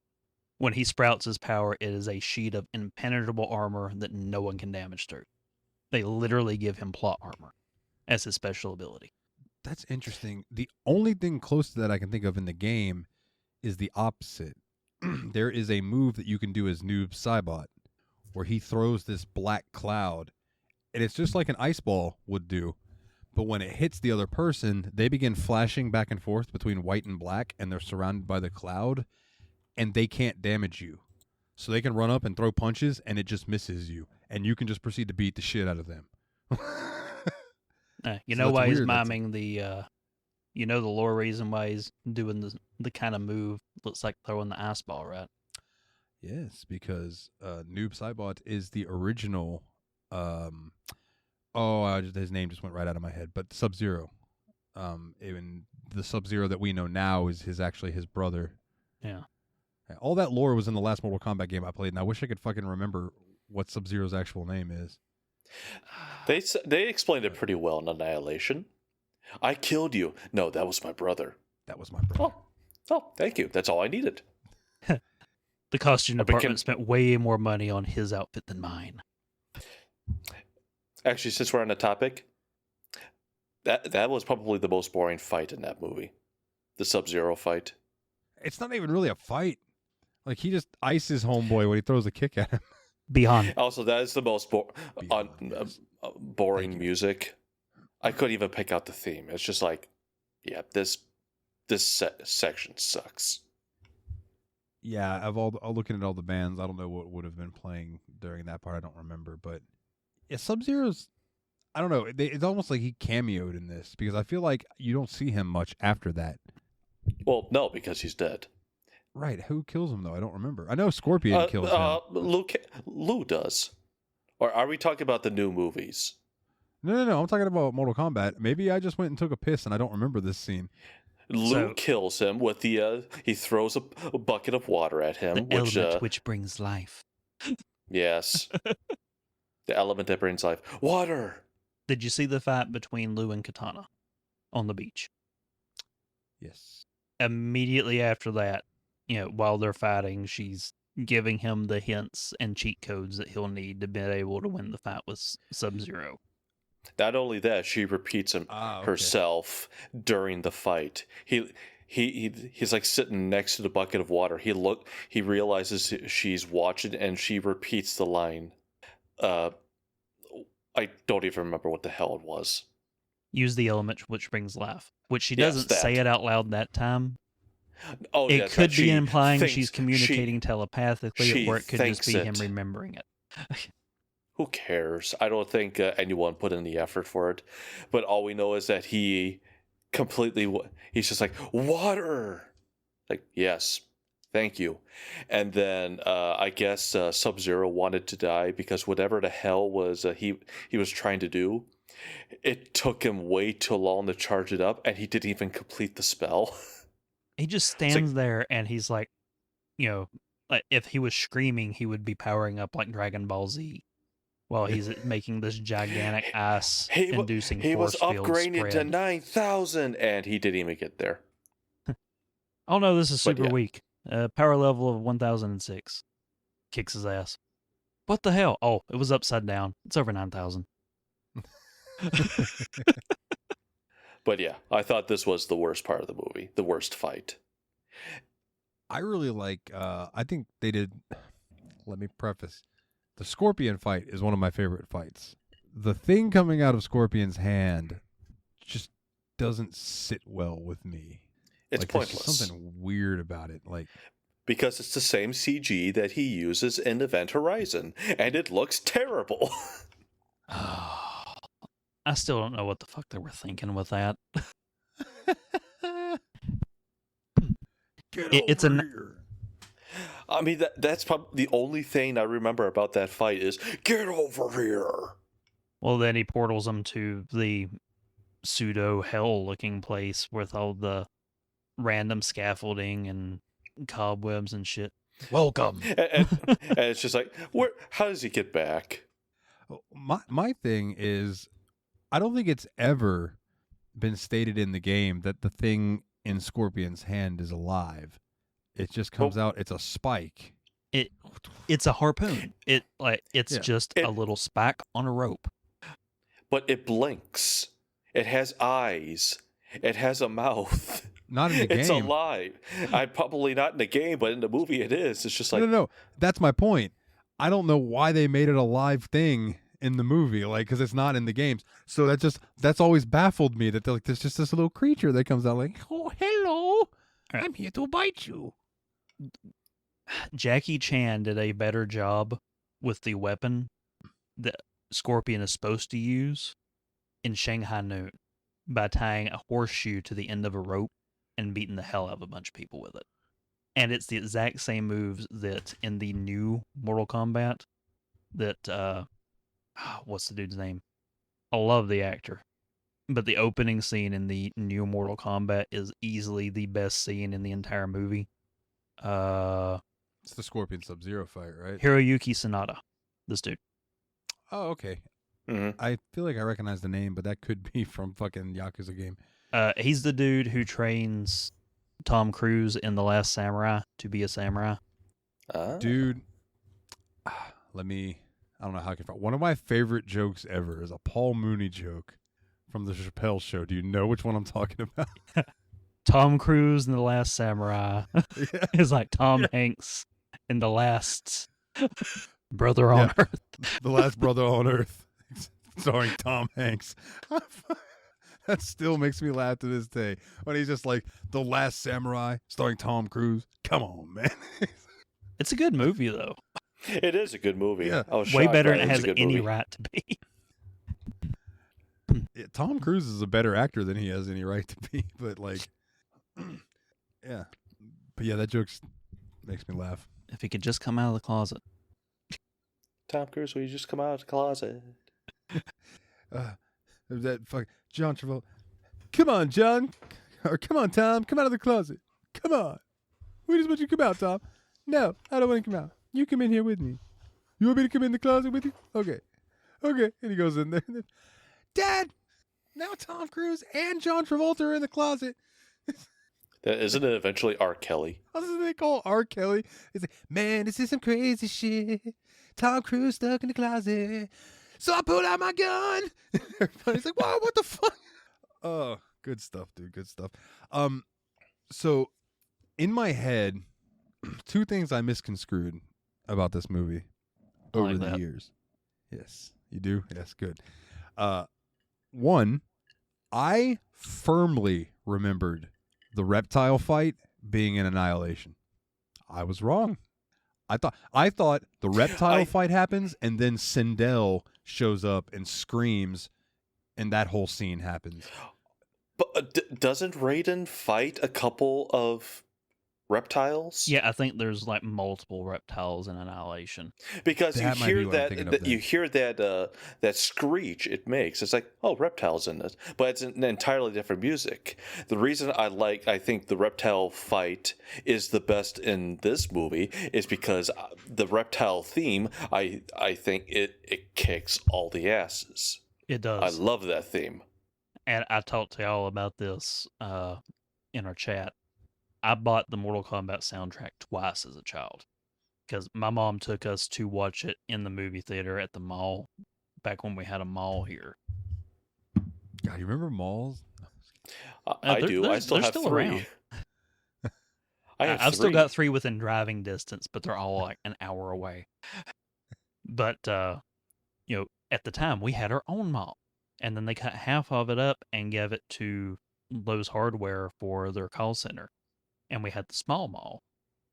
When he sprouts his power, it is a sheet of impenetrable armor that no one can damage through. They literally give him plot armor as his special ability. That's interesting. The only thing close to that I can think of in the game is the opposite. There is a move that you can do as Noob Saibot where he throws this black cloud, and it's just like an ice ball would do. But when it hits the other person, they begin flashing back and forth between white and black, and they're surrounded by the cloud, and they can't damage you. So they can run up and throw punches, and it just misses you, and you can just proceed to beat the shit out of them. You know why he's miming the lore reason why he's doing the kind of move looks like throwing the ice ball, right? Yes, because Noob Saibot is the original. His name just went right out of my head. But Sub-Zero, even the Sub-Zero that we know now is actually his brother. Yeah. All that lore was in the last Mortal Kombat game I played, and I wish I could fucking remember what Sub-Zero's actual name is. They explained it pretty well in Annihilation. I killed you. No, that was my brother. That was my brother. Oh, thank you. That's all I needed. The costume department spent way more money on his outfit than mine. Actually, since we're on the topic, that was probably the most boring fight in that movie. The Sub-Zero fight. It's not even really a fight. Like, he just ices homeboy when he throws a kick at him. Beyond. Also, that is the most boring music. I couldn't even pick out the theme. It's just like, yeah, this section sucks. Yeah, I'll looking at all the bands. I don't know what would have been playing during that part. I don't remember, but yeah, Sub-Zero's. I don't know. It's almost like he cameoed in this because I feel like you don't see him much after that. Well, no, because he's dead. Right. Who kills him though? I don't remember. I know Scorpion kills him. Lou does. Or are we talking about the new movies? No. I'm talking about Mortal Kombat. Maybe I just went and took a piss and I don't remember this scene. Lou kills him with the he throws a bucket of water at him, the element which brings life. Yes. The element that brings life. Water. Did you see the fight between Lou and Katana on the beach? Yes. Immediately after that, while they're fighting, she's giving him the hints and cheat codes that he'll need to be able to win the fight with Sub-Zero. Not only that, she repeats herself during the fight. He's like sitting next to the bucket of water. He realizes she's watching, and she repeats the line. I don't even remember what the hell it was. Use the element which brings life, which she Yes, doesn't that. say it out loud that time. Oh, It yes, could that be implying thinks- she's communicating telepathically, or it could just be him it. remembering it. Who cares? I don't think anyone put in the effort for it. But all we know is that he's just like, water! Like, yes, thank you. And then I guess Sub-Zero wanted to die because whatever the hell was he was trying to do, it took him way too long to charge it up, and he didn't even complete the spell. He just stands there and he's like, like if he was screaming, he would be powering up like Dragon Ball Z while he's making this gigantic ice-inducing He was force field upgraded to spread. 9,000, and he didn't even get there. Oh no, this is But super yeah. weak. Power level of 1006. Kicks his ass. What the hell? Oh, it was upside down. It's over 9,000. But yeah, I thought this was the worst part of the movie, the worst fight. I really like. I think they did. Let me preface. The Scorpion fight is one of my favorite fights. The thing coming out of Scorpion's hand just doesn't sit well with me. It's There's pointless. just something weird about it. Like, because it's the same CG that he uses in Event Horizon, and it looks terrible. I still don't know what the fuck they were thinking with that. It's here. I mean, that's probably the only thing I remember about that fight is, get over here! Well, then he portals them to the pseudo hell-looking place with all the random scaffolding and cobwebs and shit. Welcome. And it's just like, how does he get back? My thing is, I don't think it's ever been stated in the game that the thing in Scorpion's hand is alive. It just comes out. It's a spike. It's a harpoon. It's just a little spike on a rope. But it blinks. It has eyes. It has a mouth. Not in the game. It's alive. Probably not in the game, but in the movie it is. It's just like... No. That's my point. I don't know why they made it a live thing in the movie, like, because it's not in the games. So that's always baffled me that like there's just this little creature that comes out like, oh, hello, I'm here to bite you. Jackie Chan did a better job with the weapon that Scorpion is supposed to use in Shanghai Noon by tying a horseshoe to the end of a rope and beating the hell out of a bunch of people with it. And it's the exact same moves that in the new Mortal Kombat that, what's the dude's name? I love the actor. But the opening scene in the new Mortal Kombat is easily the best scene in the entire movie. It's the Scorpion Sub-Zero fight, right? Hiroyuki Sanada, this dude. Oh, okay. Mm-hmm. I feel like I recognize the name, but that could be from fucking Yakuza game. He's the dude who trains Tom Cruise in The Last Samurai to be a samurai. Dude, I don't know how I can find. One of my favorite jokes ever is a Paul Mooney joke from the Chappelle Show. Do you know which one I'm talking about? Tom Cruise in The Last Samurai is like Tom Hanks in The Last Brother on Earth. The Last Brother on Earth, starring Tom Hanks. That still makes me laugh to this day. When he's just like, The Last Samurai, starring Tom Cruise. Come on, man. It's a good movie, though. It is a good movie. Yeah. I was Way shocked better by than it was has a good any movie. right to be. Yeah, Tom Cruise is a better actor than he has any right to be. But like, yeah. But yeah, that joke makes me laugh. If he could just come out of the closet. Tom Cruise, will you just come out of the closet? That fuck John Travolta. Come on, John. Or come on, Tom. Come out of the closet. Come on. We just want you to come out, Tom. No, I don't want to come out. You come in here with me. You want me to come in the closet with you? Okay. Okay. And he goes in there. Dad, now Tom Cruise and John Travolta are in the closet. Isn't it eventually R. Kelly? What do they call R. Kelly? It's like, man, this is some crazy shit. Tom Cruise stuck in the closet. So I pulled out my gun. Everybody's like, "Wow, what the fuck?" Oh, good stuff, dude. Good stuff. So in my head, two things I misconstrued about this movie over the years. Yes, you do. Yes, good. One, I firmly remembered the reptile fight being an Annihilation. I was wrong. I thought the reptile fight happens and then Sindel shows up and screams, and that whole scene happens. But doesn't Raiden fight a couple of reptiles? Yeah, I think there's like multiple reptiles in Annihilation. Because That you might be hear what I'm that, thinking of you then. hear that screech it makes. It's like, oh, reptiles in it, but it's an entirely different music. The reason I think the reptile fight is the best in this movie is because the reptile theme, I think it kicks all the asses. It does. I love that theme. And I talked to y'all about this in our chat. I bought the Mortal Kombat soundtrack twice as a child because my mom took us to watch it in the movie theater at the mall back when we had a mall here. God, you remember malls? I do. I still have still 3. around. I've still got 3 within driving distance, but they're all like an hour away. But at the time we had our own mall, and then they cut half of it up and gave it to Lowe's Hardware for their call center. And we had the small mall,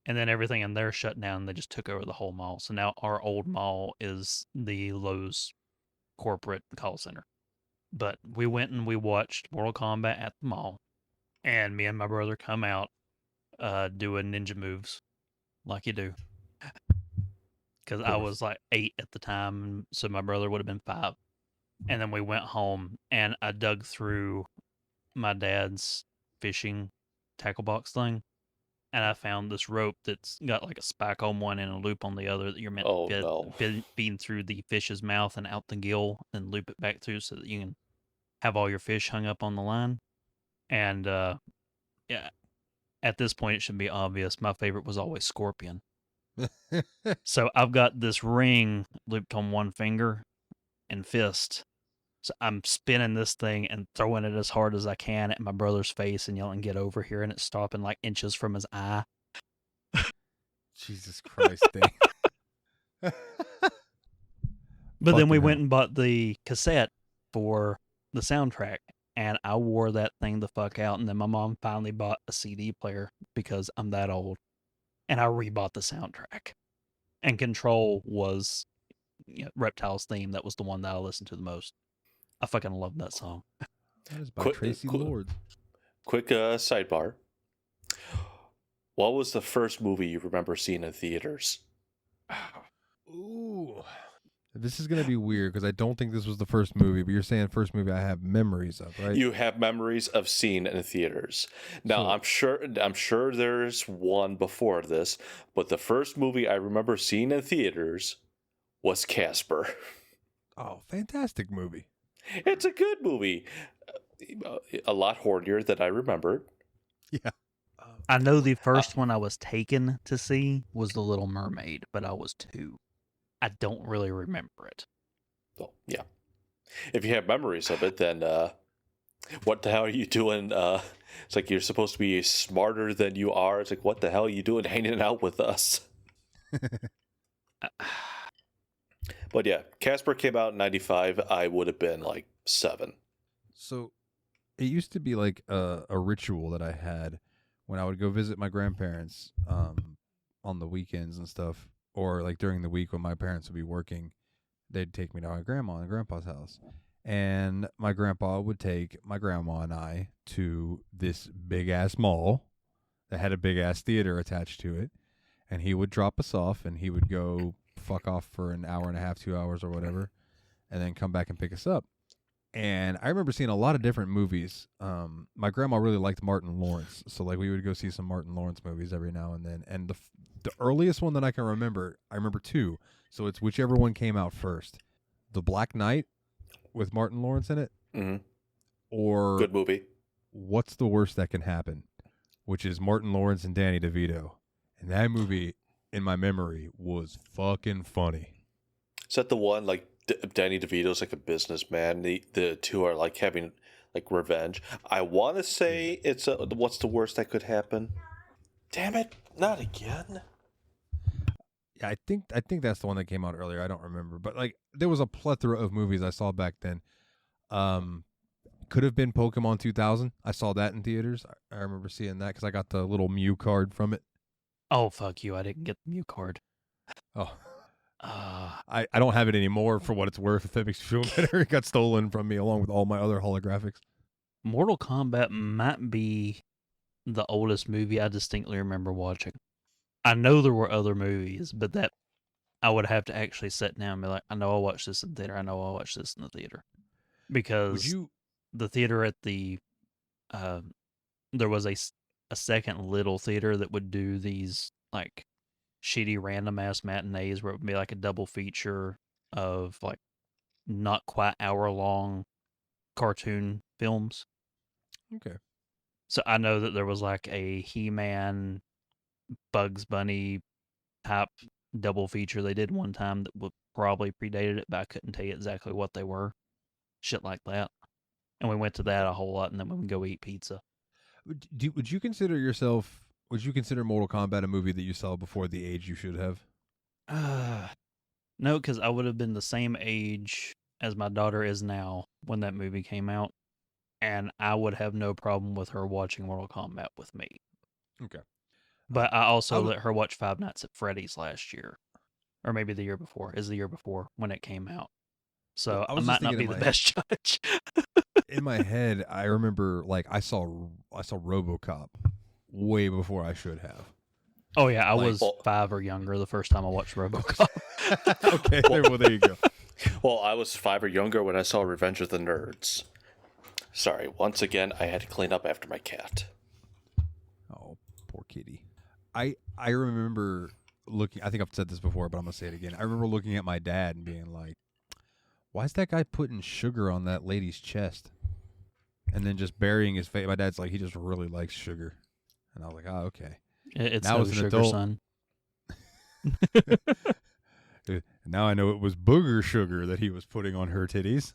and then everything in there shut down. And they just took over the whole mall. So now our old mall is the Lowe's corporate call center. But we went and we watched Mortal Kombat at the mall, and me and my brother come out doing ninja moves like you do. Because I was like 8 at the time, so my brother would have been 5. And then we went home, and I dug through my dad's fishing tackle box thing, and I found this rope that's got like a spike on one and a loop on the other that you're meant to feed through the fish's mouth and out the gill, and loop it back through so that you can have all your fish hung up on the line. And yeah, at this point it should be obvious. My favorite was always Scorpion. So I've got this ring looped on one finger and fist. So I'm spinning this thing and throwing it as hard as I can at my brother's face and yelling, "Get over here," and it's stopping like inches from his eye. Jesus Christ, dang. But then we went and bought the cassette for the soundtrack, and I wore that thing the fuck out. And then my mom finally bought a CD player because I'm that old, and I rebought the soundtrack. And Control was Reptile's theme. That was the one that I listened to the most. I fucking love that song. That is by Tracy Lord. Quick sidebar. What was the first movie you remember seeing in theaters? Ooh. This is going to be weird because I don't think this was the first movie, but you're saying first movie I have memories of, right? You have memories of seeing in theaters. Now, I'm sure there's one before this, but the first movie I remember seeing in theaters was Casper. Oh, fantastic movie. It's a good movie. A lot hornier than I remembered. Yeah. I know the first one I was taken to see was The Little Mermaid, but I was 2. I don't really remember it. Well, yeah. If you have memories of it, then what the hell are you doing? It's like you're supposed to be smarter than you are. It's like, what the hell are you doing hanging out with us? But yeah, Casper came out in 95. I would have been like 7. So it used to be like a ritual that I had when I would go visit my grandparents on the weekends and stuff, or like during the week when my parents would be working. They'd take me to my grandma and grandpa's house, and my grandpa would take my grandma and I to this big ass mall that had a big ass theater attached to it, and he would drop us off and he would go fuck off for an hour and a half, 2 hours or whatever, and then come back and pick us up. And I remember seeing a lot of different movies. My grandma really liked Martin Lawrence, so like we would go see some Martin Lawrence movies every now and then. And the earliest one that I can remember, I remember 2. So it's whichever one came out first. The Black Knight with Martin Lawrence in it, or good movie. What's the Worst That Can Happen, which is Martin Lawrence and Danny DeVito. And that movie, in my memory, was fucking funny. Is that the one like Danny DeVito's like a businessman. The two are like having like revenge. I want to say it's what's the worst that could happen? Damn it! Not again. Yeah, I think that's the one that came out earlier. I don't remember, but like there was a plethora of movies I saw back then. Could have been Pokemon 2000. I saw that in theaters. I remember seeing that because I got the little Mew card from it. Oh, fuck you. I didn't get the Mew card. Oh. I don't have it anymore for what it's worth. If that makes you feel better, it got stolen from me along with all my other holographics. Mortal Kombat might be the oldest movie I distinctly remember watching. I know there were other movies, but that I would have to actually sit down and be like, I know I watched this in theater. I know I watched this in the theater. Because the theater at the there was a second little theater that would do these like shitty random ass matinees where it would be like a double feature of like not quite hour long cartoon films. Okay. So I know that there was like a He-Man, Bugs Bunny type double feature they did one time that would probably predated it, but I couldn't tell you exactly what they were. Shit like that. And we went to that a whole lot, and then we would go eat pizza. Would you consider Mortal Kombat a movie that you saw before the age you should have? No, because I would have been the same age as my daughter is now when that movie came out, and I would have no problem with her watching Mortal Kombat with me. Okay. But I also let her watch Five Nights at Freddy's last year, or maybe the year before. Is the year before when it came out. So I might not be the best judge. In my head, I remember like I saw RoboCop way before I should have. Oh yeah, I was 5 or younger the first time I watched RoboCop. Okay, there you go. Well, I was 5 or younger when I saw Revenge of the Nerds. Sorry, once again, I had to clean up after my cat. Oh, poor kitty. I remember looking. I think I've said this before, but I'm gonna say it again. I remember looking at my dad and being like, "Why is that guy putting sugar on that lady's chest?" And then just burying his face. My dad's like, he just really likes sugar, and I was like, "Oh, okay." It's now as an sugar, adult, son. Now I know it was booger sugar that he was putting on her titties.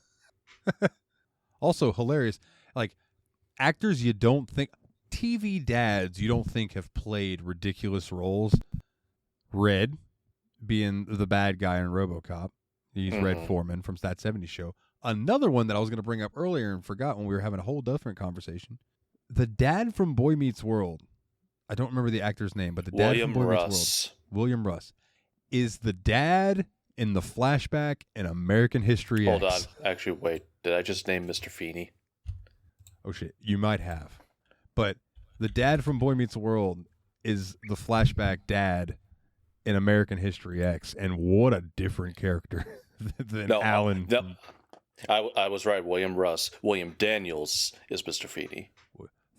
Also hilarious, like actors you don't think, TV dads you don't think have played ridiculous roles. Red, being the bad guy in RoboCop, he's Red Foreman from That 70s Show. Another one that I was going to bring up earlier and forgot when we were having a whole different conversation. The dad from Boy Meets World. I don't remember the actor's name, but the dad from Boy Meets World, William Russ, is the dad in the flashback in American History X. Hold on. Actually, wait. Did I just name Mr. Feeney? Oh, shit. You might have. But the dad from Boy Meets World is the flashback dad in American History X. And what a different character than Alan. No, I was right. William Russ. William Daniels is Mr. Feeney.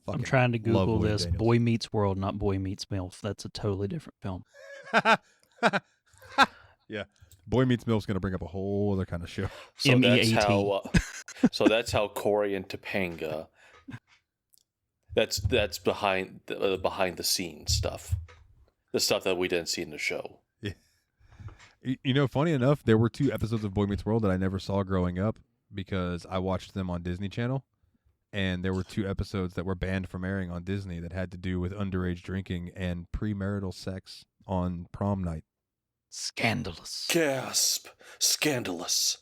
I'm trying to Google this. Daniels. Boy Meets World, not Boy Meets MILF. That's a totally different film. Yeah. Boy Meets MILF's going to bring up a whole other kind of show. So that's how Corey and Topanga. That's behind the scenes stuff. The stuff that we didn't see in the show. Yeah. You know, funny enough, there were 2 episodes of Boy Meets World that I never saw growing up because I watched them on Disney Channel. And there were 2 episodes that were banned from airing on Disney that had to do with underage drinking and premarital sex on prom night. Scandalous. Gasp. Scandalous.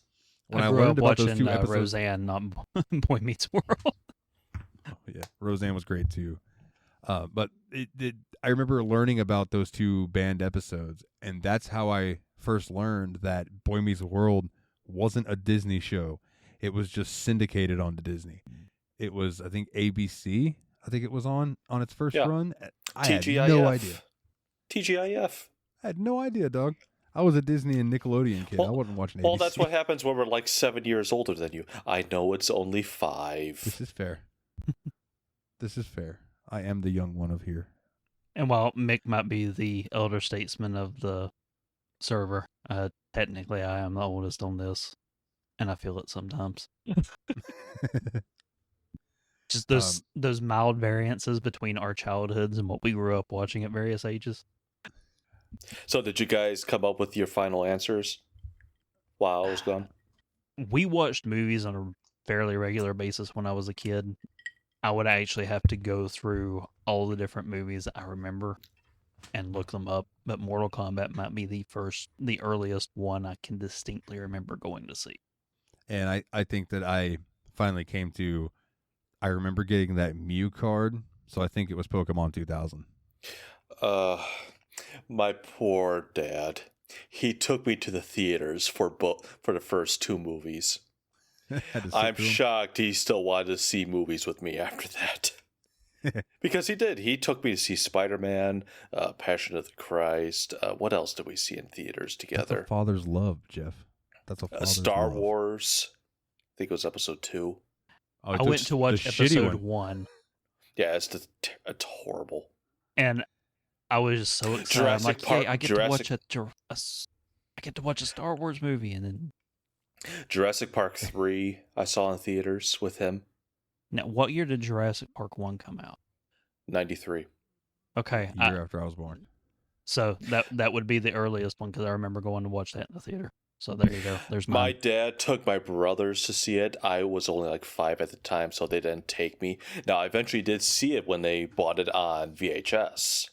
When I learned about those 2 episodes, Roseanne, not Boy Meets World. Oh, yeah, Roseanne was great too. But I remember learning about those 2 banned episodes, and that's how I first learned that Boy Meets World wasn't a Disney show. It was just syndicated onto Disney. It was, I think, ABC. I think it was on its first run. I TGIF. had no idea. TGIF. I had no idea, dog. I was a Disney and Nickelodeon kid. I wasn't watching ABC. Well, that's what happens when we're like 7 years older than you. I know it's only 5. This is fair. This is fair. I am the young one of here. And while Mick might be the elder statesman of the server, technically I am the oldest on this, and I feel it sometimes. Just those mild variances between our childhoods and what we grew up watching at various ages. So did you guys come up with your final answers while I was gone? we watched movies on a fairly regular basis when I was a kid. I would actually have to go through all the different movies I remember and look them up. But Mortal Kombat might be the earliest one I can distinctly remember going to see. And I think that I finally came to, I remember getting that Mew card, so I think it was Pokemon 2000. My poor dad. He took me to the theaters for the first 2 movies. I'm shocked he still wanted to see movies with me after that. Because he did. He took me to see Spider-Man, Passion of the Christ. What else did we see in theaters together? That's a father's love, Jeff. That's a father's Star love. Wars. I think it was episode 2. Oh, I went to watch episode 1. Yeah, it's horrible. And I was just so excited. I'm like, hey, I get to watch a Star Wars movie, and then Jurassic Park 3 I saw in theaters with him. Now, what year did Jurassic Park 1 come out? 93. Okay. Year after I was born. So that would be the earliest one, because I remember going to watch that in the theater. So there you go. There's mine. My dad took my brothers to see it. I was only like 5 at the time, so they didn't take me. Now, I eventually did see it when they bought it on VHS.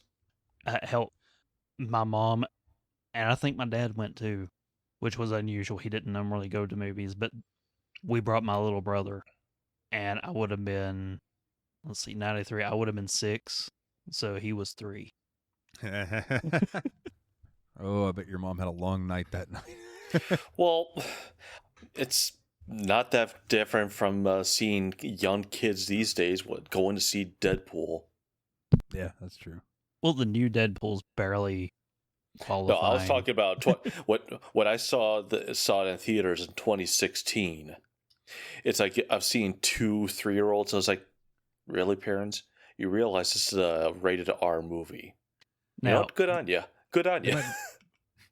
Hell, my mom, and I think my dad went too, which was unusual. He didn't normally go to movies, but we brought my little brother, and I would have been, 93. I would have been 6, so he was 3. Oh, I bet your mom had a long night that night. Well, it's not that different from seeing young kids these days going to see Deadpool. Yeah, that's true. Well, the new Deadpool's barely qualifying. No, I was talking about what I saw it in theaters in 2016. It's like I've seen 2 3-year-olds. I was like, really, parents? You realize this is a rated R movie? Now, you know, good on you. Good on you.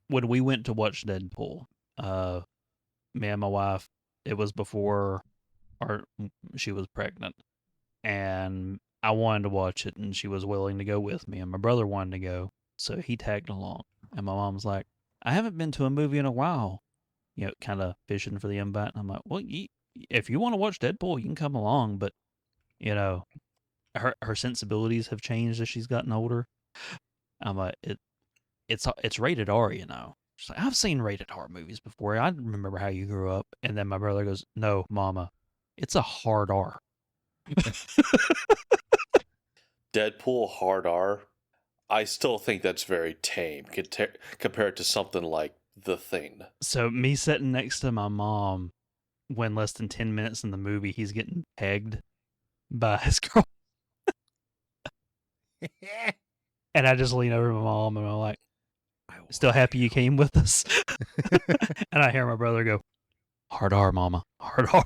When we went to watch Deadpool, me and my wife, it was before she was pregnant, and I wanted to watch it, and she was willing to go with me, and my brother wanted to go, so he tagged along. And my mom was like, I haven't been to a movie in a while, kind of fishing for the invite. And I'm like, well, if you want to watch Deadpool, you can come along, but her sensibilities have changed as she's gotten older. I'm like, it's rated R, She's like, I've seen rated R movies before. I remember how you grew up. And then my brother goes, no, Mama, it's a hard R. Deadpool hard R. I still think that's very tame compared to something like The Thing. So me sitting next to my mom, when less than 10 minutes in the movie, he's getting pegged by his girl. And I just lean over to my mom and I'm like, still happy you came with us? And I hear my brother go, hard R, Mama, hard R.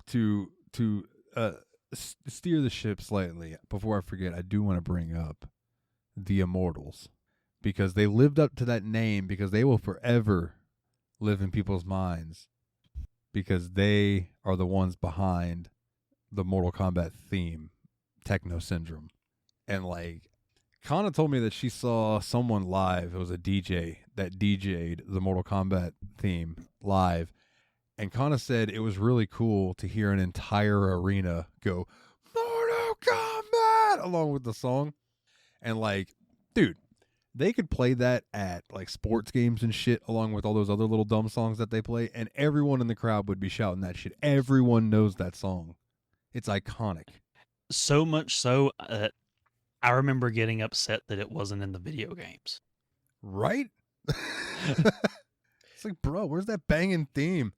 To steer the ship slightly, before I forget, I do want to bring up the Immortals, because they lived up to that name, because they will forever live in people's minds, because they are the ones behind the Mortal Kombat theme, Techno Syndrome. And Kana told me that she saw someone live. It was a DJ that DJ'd the Mortal Kombat theme live. And Kana said it was really cool to hear an entire arena go, Mortal Kombat, along with the song. And dude, they could play that at sports games and shit, along with all those other little dumb songs that they play. And everyone in the crowd would be shouting that shit. Everyone knows that song. It's iconic. So much so that I remember getting upset that it wasn't in the video games. Right? It's like, bro, where's that banging theme?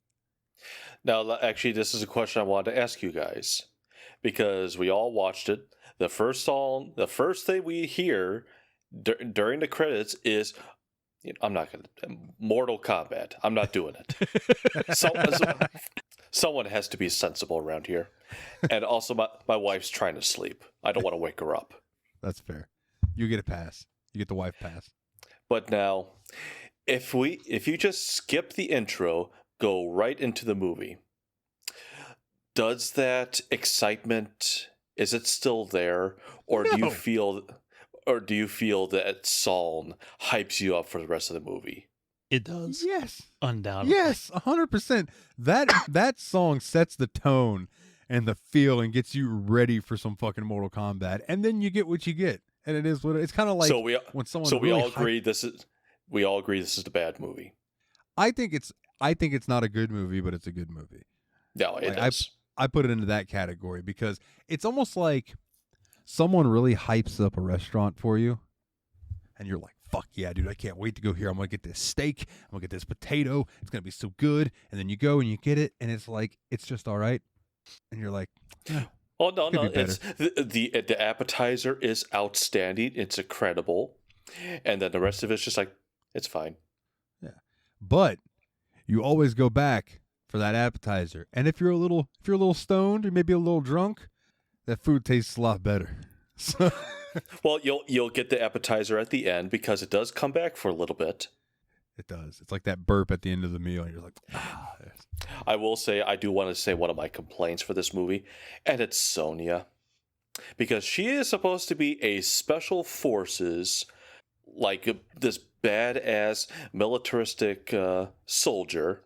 Now, actually, this is a question I wanted to ask you guys, because we all watched it. The first thing we hear during the credits is, I'm not going to, Mortal Kombat. I'm not doing it. Someone has to be sensible around here. And also, my wife's trying to sleep. I don't want to wake her up. That's fair. You get a pass. You get the wife pass. But now, if you just skip the intro, go right into the movie, does that excitement, is it still there, or do you feel that song hypes you up for the rest of the movie? It does. Yes. Undoubtedly. Yes, 100%. That song sets the tone and the feel and gets you ready for some fucking Mortal Kombat. And then you get what you get. And it is what it's kind of like when someone we really all agree this is a bad movie. I think it's not a good movie, but it's a good movie. No, it is. I put it into that category because it's almost like someone really hypes up a restaurant for you and you're like, fuck yeah, dude, I can't wait to go here. I'm going to get this steak. I'm going to get this potato. It's going to be so good. And then you go and you get it and it's like, it's just all right. And you're like, oh, no. It's the appetizer is outstanding. It's incredible. And then the rest of it's just like, it's fine. Yeah. But you always go back for that appetizer. And if you're a little stoned or maybe a little drunk, that food tastes a lot better. So well, you'll get the appetizer at the end because it does come back for a little bit. It does. It's like that burp at the end of the meal and you're like, ah. I will say, I do want to say one of my complaints for this movie, and it's Sonya. Because she is supposed to be a special forces, like this badass militaristic soldier.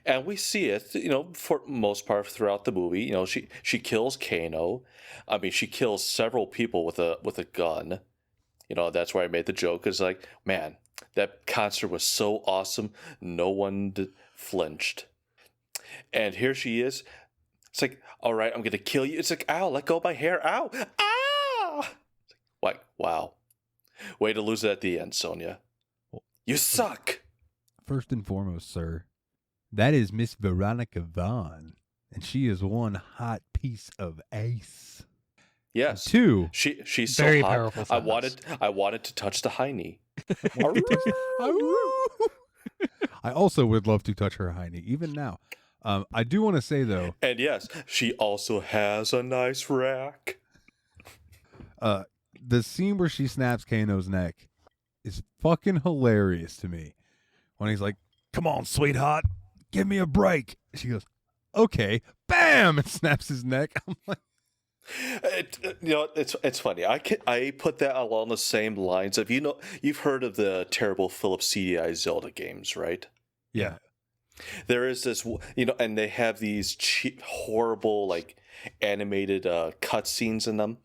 And we see it, for most part throughout the movie. She kills Kano. I mean, she kills several people with a gun. That's why I made the joke. Is like, man, that concert was so awesome. No one flinched. And here she is. It's like, all right, I'm gonna kill you. It's like, ow, let go of my hair. Ow, ah! Like, wow, way to lose it at the end, Sonya. You suck. First and foremost, sir, that is Miss Veronica Vaughn, and she is one hot piece of ace. Yes. And two, she's very so hot. powerful. I wanted to touch the hiney. I also would love to touch her hiney, even now. I do want to say though, and yes, she also has a nice rack. The scene where she snaps Kano's neck is fucking hilarious to me. When he's like, "Come on, sweetheart, give me a break." She goes, "Okay," bam, and snaps his neck. I'm like, it's funny. I put that along the same lines of you've heard of the terrible Philips CDI Zelda games, right? Yeah. There is this, and they have these cheap, horrible, like animated cutscenes in them.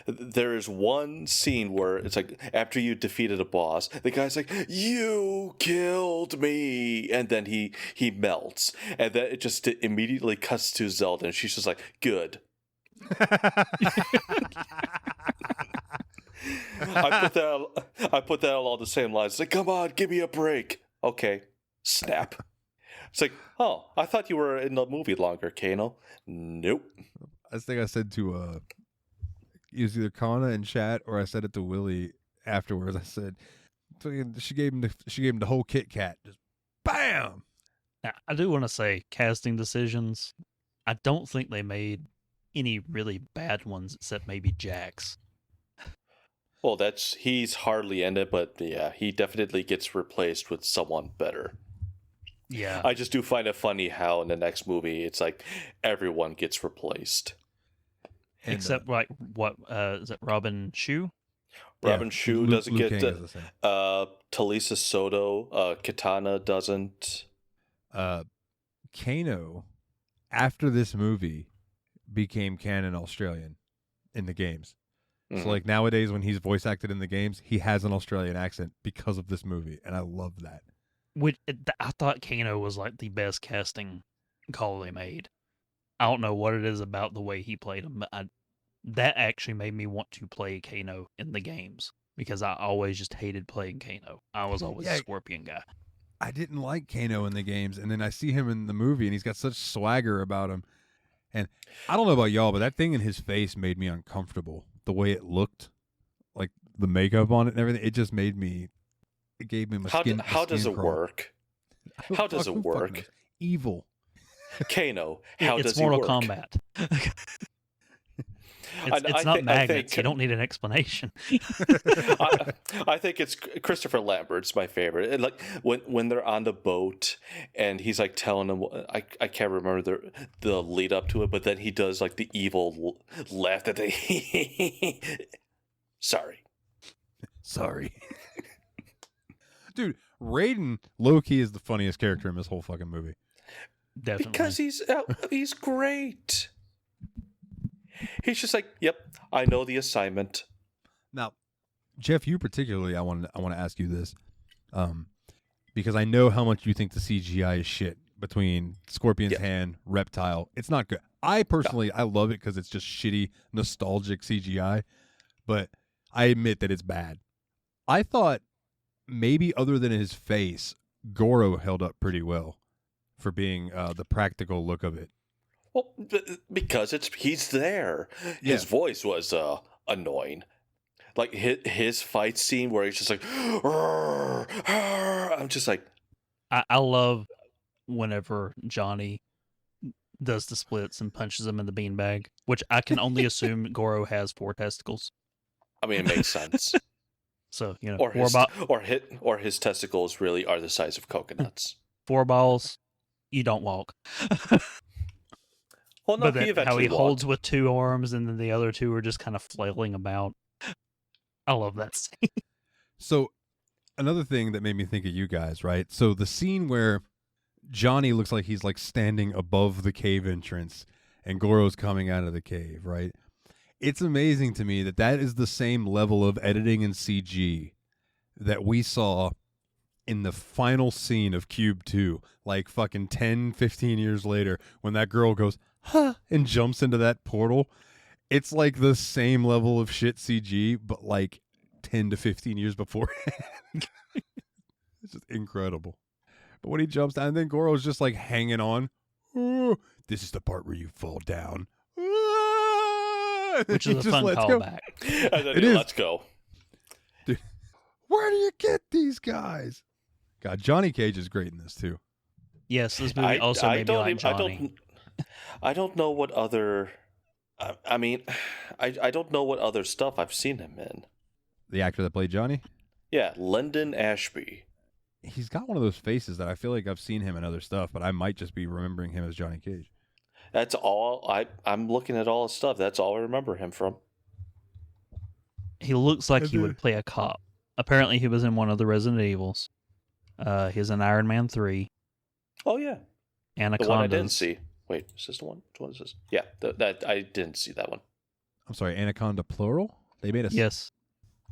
There is one scene where it's like after you defeated a boss, the guy's like, "You killed me," and then he melts, and then it just immediately cuts to Zelda, and she's just like, "Good." I put that along the same lines. It's like, come on, give me a break. Okay, snap. It's like, oh, I thought you were in the movie longer, Kano. Nope. I think I said to it was either Kana in chat or I said it to Willie afterwards. I said she gave him the whole Kit Kat, just bam. Now, I do want to say casting decisions. I don't think they made any really bad ones except maybe Jax. Well, he's hardly in it, but yeah, he definitely gets replaced with someone better. Yeah. I just do find it funny how in the next movie it's like everyone gets replaced. And, except like what is it, Robin Shu? Robin Shu doesn't Liu get Talisa Soto, Katana doesn't. Kano, after this movie, became canon Australian in the games. Mm-hmm. So like nowadays when he's voice acted in the games, he has an Australian accent because of this movie, and I love that. I thought Kano was like the best casting call they made. I don't know what it is about the way he played him, but that actually made me want to play Kano in the games because I always just hated playing Kano. I was always a Scorpion guy. I didn't like Kano in the games, and then I see him in the movie, and he's got such swagger about him. And I don't know about y'all, but that thing in his face made me uncomfortable. The way it looked, like the makeup on it and everything, it just made me. It gave me my skin. How does it work? How does it work? Evil. Kano, how does it's Mortal he work? Kombat. It's not magnets. You don't need an explanation. I think it's Christopher Lambert's my favorite. And like when they're on the boat and he's like telling them, I can't remember the lead up to it, but then he does like the evil laugh that they. Sorry. Dude, Raiden, low-key, is the funniest character in this whole fucking movie. Definitely. Because he's great. He's just like, yep, I know the assignment. Now, Jeff, you particularly, I want to ask you this, because I know how much you think the CGI is shit between Scorpion's hand, Reptile. It's not good. I personally, I love it because it's just shitty, nostalgic CGI, but I admit that it's bad. I thought maybe other than his face, Goro held up pretty well for being the practical look of it. Well, because he's there. His voice was annoying. Like his fight scene where he's just like, "Arr, arr," I'm just like, I love whenever Johnny does the splits and punches him in the beanbag, which I can only assume Goro has 4 testicles. I mean, it makes sense. So, you know, or his testicles really are the size of coconuts. 4 balls, you don't walk. Well, no, but he eventually how he walked. holds with 2 arms and then the other 2 are just kind of flailing about. I love that scene. So, another thing that made me think of you guys, right? So, the scene where Johnny looks like he's like standing above the cave entrance and Goro's coming out of the cave, right? It's amazing to me that that is the same level of editing and CG that we saw in the final scene of Cube 2, like fucking 10, 15 years later, when that girl goes, huh, and jumps into that portal. It's like the same level of shit CG, but like 10 to 15 years beforehand. It's just incredible. But when he jumps down, and then Goro's just like hanging on. Oh, this is the part where you fall down. Which is a fun callback. It is. Let's go. Dude, where do you get these guys? God, Johnny Cage is great in this too. Yes, this movie also made me like Johnny. I don't know what other... I mean, I don't know what other stuff I've seen him in. The actor that played Johnny? Yeah, Lyndon Ashby. He's got one of those faces that I feel like I've seen him in other stuff, but I might just be remembering him as Johnny Cage. That's all. I'm looking at all his stuff. That's all I remember him from. He looks like he would play a cop. Apparently, he was in one of the Resident Evils. He's in Iron Man 3. Oh, yeah. Anaconda. The one I didn't see. Wait, is this the one? Which one is this? Yeah, that I didn't see that one. I'm sorry, Anaconda plural? They made a... Yes.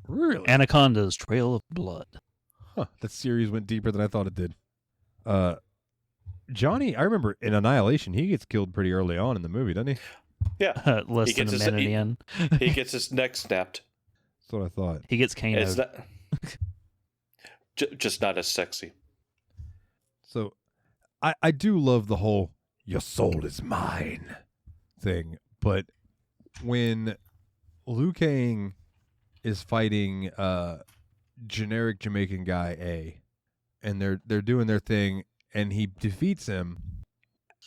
Really? Anaconda's Trail of Blood. Huh, that series went deeper than I thought it did. Johnny, I remember in Annihilation, he gets killed pretty early on in the movie, doesn't he? Yeah. Less than a minute in. He gets his neck snapped. That's what I thought. He gets KO'd. Just not as sexy. So, I do love the whole "your soul is mine" thing, but when Liu Kang is fighting generic Jamaican guy A, and they're doing their thing, and he defeats him,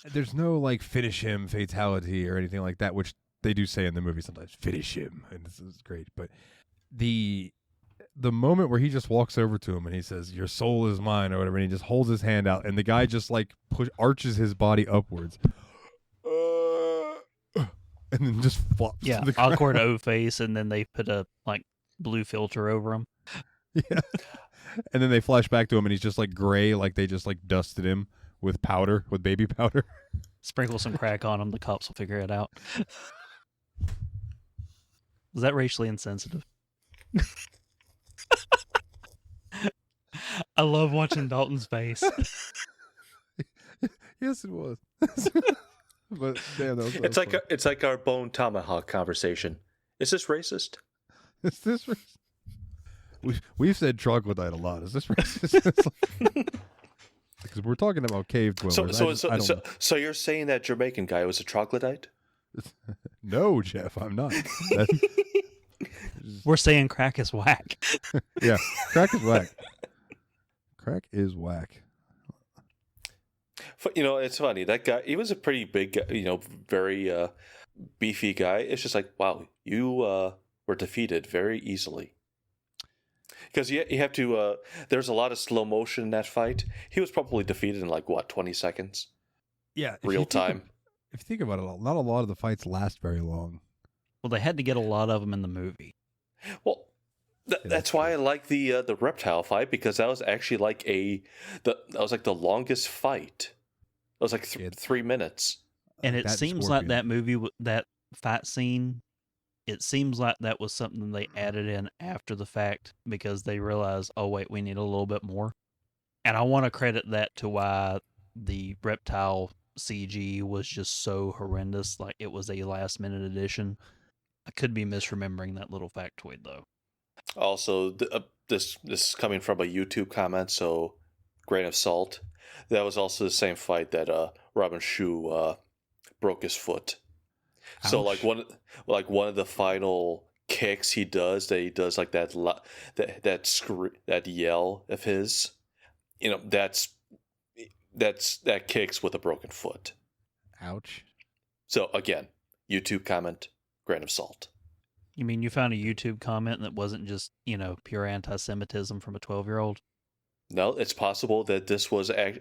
there's no like finish him fatality or anything like that, which they do say in the movie sometimes, finish him, and this is great. But the moment where he just walks over to him and he says, "Your soul is mine," or whatever, and he just holds his hand out, and the guy just like arches his body upwards, and then just flops. Yeah, to the ground. awkward O face, and then they put a like blue filter over him. Yeah, and then they flash back to him, and he's just like gray, like they just like dusted him with powder, with baby powder. Sprinkle some crack on him. The cops will figure it out. Was that racially insensitive? I love watching Dalton's face. Yes, it was. But damn, that was It's like our bone tomahawk conversation. Is this racist? Is this racist? We've said troglodyte a lot. Is this racist? Because we're talking about cave dwellers. So you're saying that Jamaican guy was a troglodyte? No, Jeff, I'm not. We're saying crack is whack. Yeah, crack is whack. Crack is whack. You know, it's funny. That guy, he was a pretty big guy, very beefy guy. It's just like, wow, you were defeated very easily. Because you have to, there's a lot of slow motion in that fight. He was probably defeated in 20 seconds? Yeah. Real time. If you think about it, not a lot of the fights last very long. Well, they had to get a lot of them in the movie. Well, That's why I like the reptile fight, because that was actually like that was like the longest fight. It was like 3 minutes. And Like it that seems like Scorpion. that movie, that fight scene, it seems like that was something they added in after the fact because they realized, oh, wait, we need a little bit more. And I want to credit that to why the reptile CG was just so horrendous. Like, it was a last minute addition. I could be misremembering that little factoid, though. Also, this is coming from a YouTube comment, so grain of salt. That was also the same fight that Robin Shou broke his foot. So Ouch. one of the final kicks he does like that yell of his, that kicks with a broken foot. Ouch. So again, YouTube comment, grain of salt. You mean you found a YouTube comment that wasn't just, pure anti Semitism from a 12-year-old? No, it's possible that this was a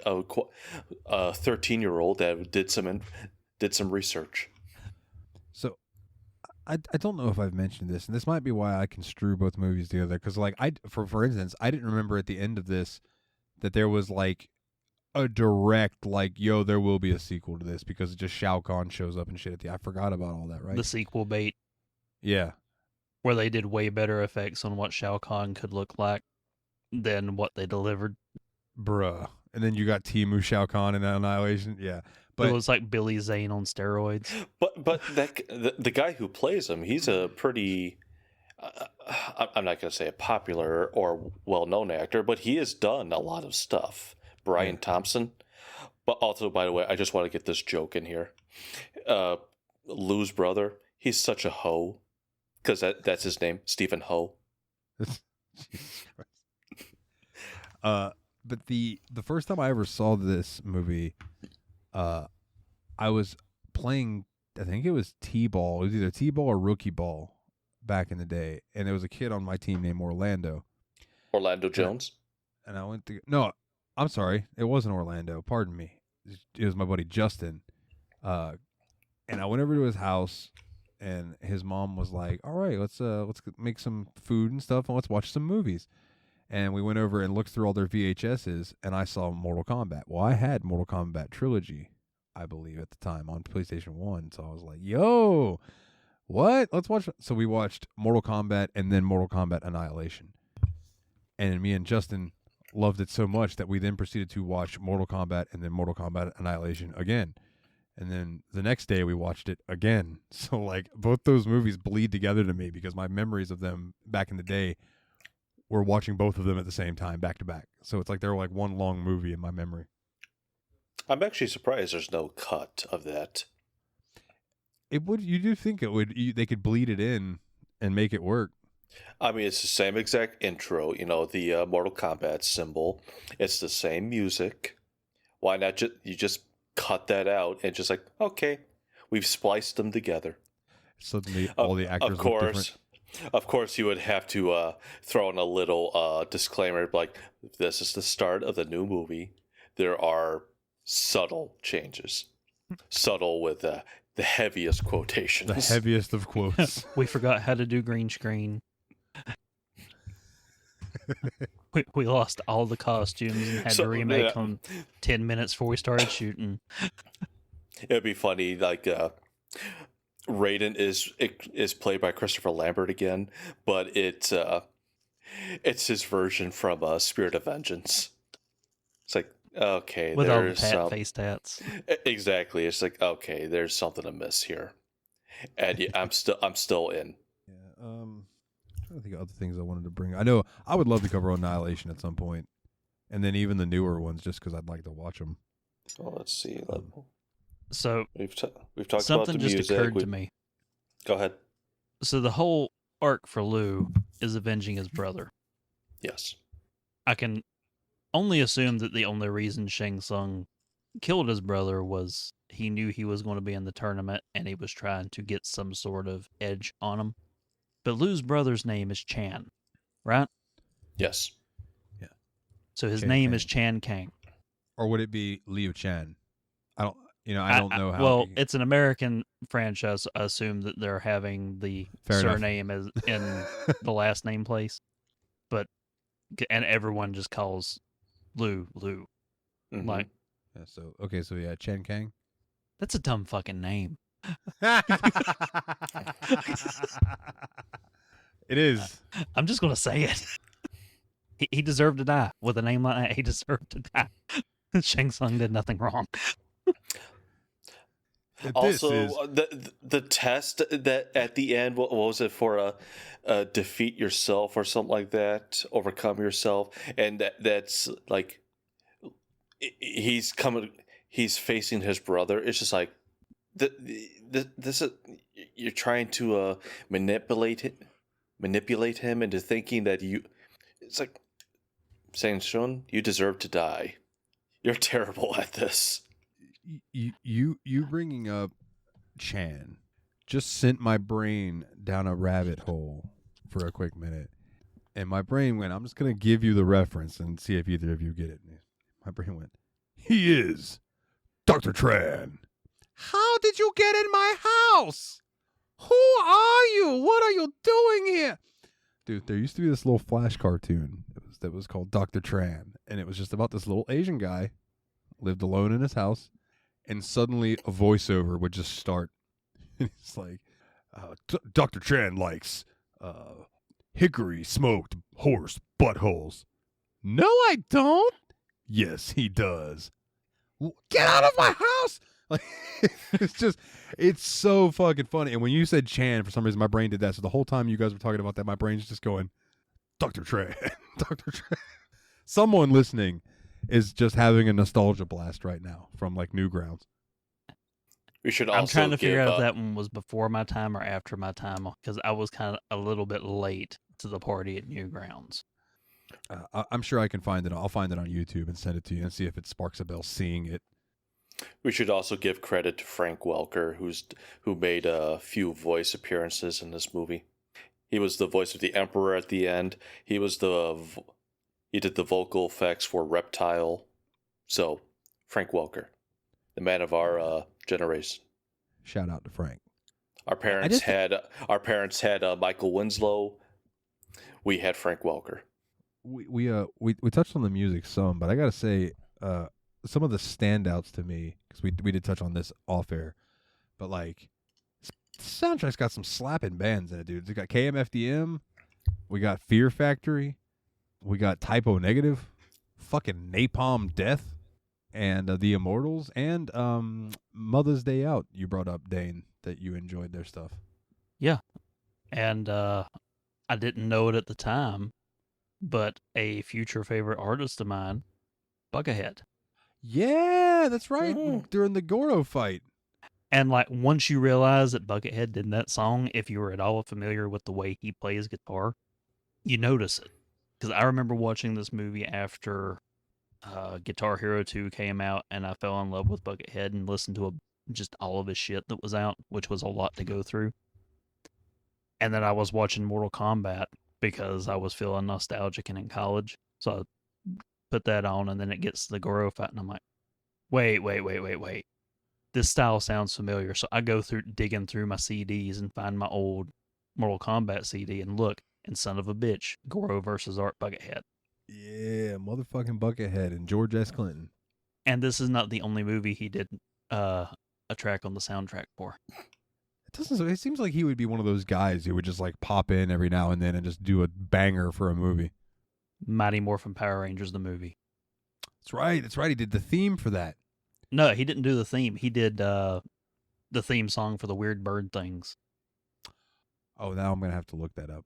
13-year-old that did some research. So I don't know if I've mentioned this, and this might be why I construe both movies together. Because like for instance, I didn't remember at the end of this that there was like a direct like, yo, there will be a sequel to this because just Shao Kahn shows up and shit at the. I forgot about all that, right? The sequel bait, Yeah. where they did way better effects on what Shao Kahn could look like than what they delivered. Bruh. And then you got Temu Shao Kahn in Annihilation. Yeah. But It was like Billy Zane on steroids. But the guy who plays him, he's a pretty. I'm not going to say a popular or well-known actor, but he has done a lot of stuff. Brian Thompson. But also, by the way, I just want to get this joke in here. Lou's brother, he's such a hoe. Because that's his name, Stephen Ho. Jesus Christ. But the first time I ever saw this movie, I was playing, I think it was T-ball. It was either T-ball or rookie ball back in the day. And there was a kid on my team named Orlando. Orlando Jones? And I went to, no, I'm sorry. It wasn't Orlando. Pardon me. It was my buddy Justin. And I went over to his house, and his mom was like, all right, let's make some food and stuff, and let's watch some movies. And we went over and looked through all their VHSs, and I saw Mortal Kombat. Well, I had Mortal Kombat Trilogy, I believe, at the time on PlayStation 1. So I was like, yo, what? Let's watch. So we watched Mortal Kombat and then Mortal Kombat Annihilation. And me and Justin loved it so much that we then proceeded to watch Mortal Kombat and then Mortal Kombat Annihilation again. And then the next day we watched it again. So like both those movies bleed together to me because my memories of them back in the day were watching both of them at the same time, back to back. So it's like they're like one long movie in my memory. I'm actually surprised there's no cut of that. It would, you do think it would, they could bleed it in and make it work. I mean, it's the same exact intro, the Mortal Kombat symbol. It's the same music. Why not just cut that out and just like, okay, we've spliced them together. Suddenly all the actors look different. Of course, you would have to throw in a little disclaimer, like, this is the start of the new movie. There are subtle changes. Subtle with the heaviest quotations. The heaviest of quotes. We forgot how to do green screen. we lost all the costumes and had to remake them 10 minutes before we started shooting. It'd be funny, like, Raiden is played by Christopher Lambert again, but it's his version from Spirit of Vengeance. It's like, okay, with all the there's face tats. Exactly. It's like, okay, there's something amiss here, and yeah, I'm still in. Yeah. I'm trying to think of other things I wanted to bring. I know I would love to cover Annihilation at some point, and then even the newer ones, just because I'd like to watch them. Well, let's see. So We've talked about the something just music. occurred to me. Go ahead. So the whole arc for Liu is avenging his brother. Yes. I can only assume that the only reason Shang Tsung killed his brother was he knew he was going to be in the tournament and he was trying to get some sort of edge on him. But Liu's brother's name is Chan, right? Yes. Yeah. So his Chan name Kang. is Chan Kang. Or would it be Liu Chan? I don't know how. Well, it's an American franchise. I assume that they're having the Fair enough. surname as in the last name place. and everyone just calls Lou. Mhm. Like, Yeah, so yeah, Chen Kang. that's a dumb fucking name. It is. I'm just gonna say it. He deserved to die with a name like that. He deserved to die. Shang Tsung did nothing wrong. Also, the test that at the end, what was it for? Defeat yourself or something like that, overcome yourself, and that's like he's facing his brother. It's just like this is, you're trying to manipulate him into thinking that you. It's like saying, "Shun, you deserve to die. You're terrible at this." You bringing up Chan just sent my brain down a rabbit hole for a quick minute, and my brain went, I'm just gonna give you the reference and see if either of you get it. My brain went, he is Dr. Tran. How did you get in my house? Who are you? What are you doing here? Dude, there used to be this little Flash cartoon that was called Dr. Tran, and it was just about this little Asian guy lived alone in his house. And suddenly a voiceover would just start. It's like, Dr. Tran likes hickory smoked horse buttholes. No, I don't. Yes, he does. Get out of my house! Like, it's so fucking funny. And when you said Chan, for some reason, my brain did that. So the whole time you guys were talking about that, my brain's just going, Dr. Tran, Dr. Tran. Someone listening is just having a nostalgia blast right now from like Newgrounds. We should also I'm trying to figure out if give, that one was before my time or after my time, because I was kind of a little bit late to the party at Newgrounds. I'm sure I can find it. I'll find it on YouTube and send it to you and see if it sparks a bell seeing it. We should also give credit to Frank Welker, who made a few voice appearances in this movie. He was the voice of the Emperor at the end. He did the vocal effects for Reptile. So, Frank Welker, the man of our generation. Shout out to Frank. Our parents had Michael Winslow. We had Frank Welker. We touched on the music some, but I gotta say, some of the standouts to me, because we did touch on this off air, but like, the soundtrack's got some slapping bands in it, dude. It's got KMFDM, we got Fear Factory, we got Typo Negative, fucking Napalm Death, and the Immortals, and Mother's Day Out. You brought up, Dane, that you enjoyed their stuff. Yeah, and I didn't know it at the time, but a future favorite artist of mine, Buckethead. Yeah, that's right. During the Goro fight. And like once you realize that Buckethead did that song, if you were at all familiar with the way he plays guitar, you notice it. Because I remember watching this movie after Guitar Hero 2 came out, and I fell in love with Buckethead and listened to just all of his shit that was out, which was a lot to go through. And then I was watching Mortal Kombat because I was feeling nostalgic and in college. So I put that on, and then it gets to the Goro fight, and I'm like, wait. This style sounds familiar. So I go through digging through my CDs and find my old Mortal Kombat CD and look, and son of a bitch, Goro versus Art Buckethead. Yeah, motherfucking Buckethead and George S. Clinton. And this is not the only movie he did a track on the soundtrack for. It seems like he would be one of those guys who would just like pop in every now and then and just do a banger for a movie. Mighty Morphin Power Rangers, the movie. That's right. He did the theme for that. No, he didn't do the theme. He did the theme song for the Weird Bird things. Oh, now I'm going to have to look that up.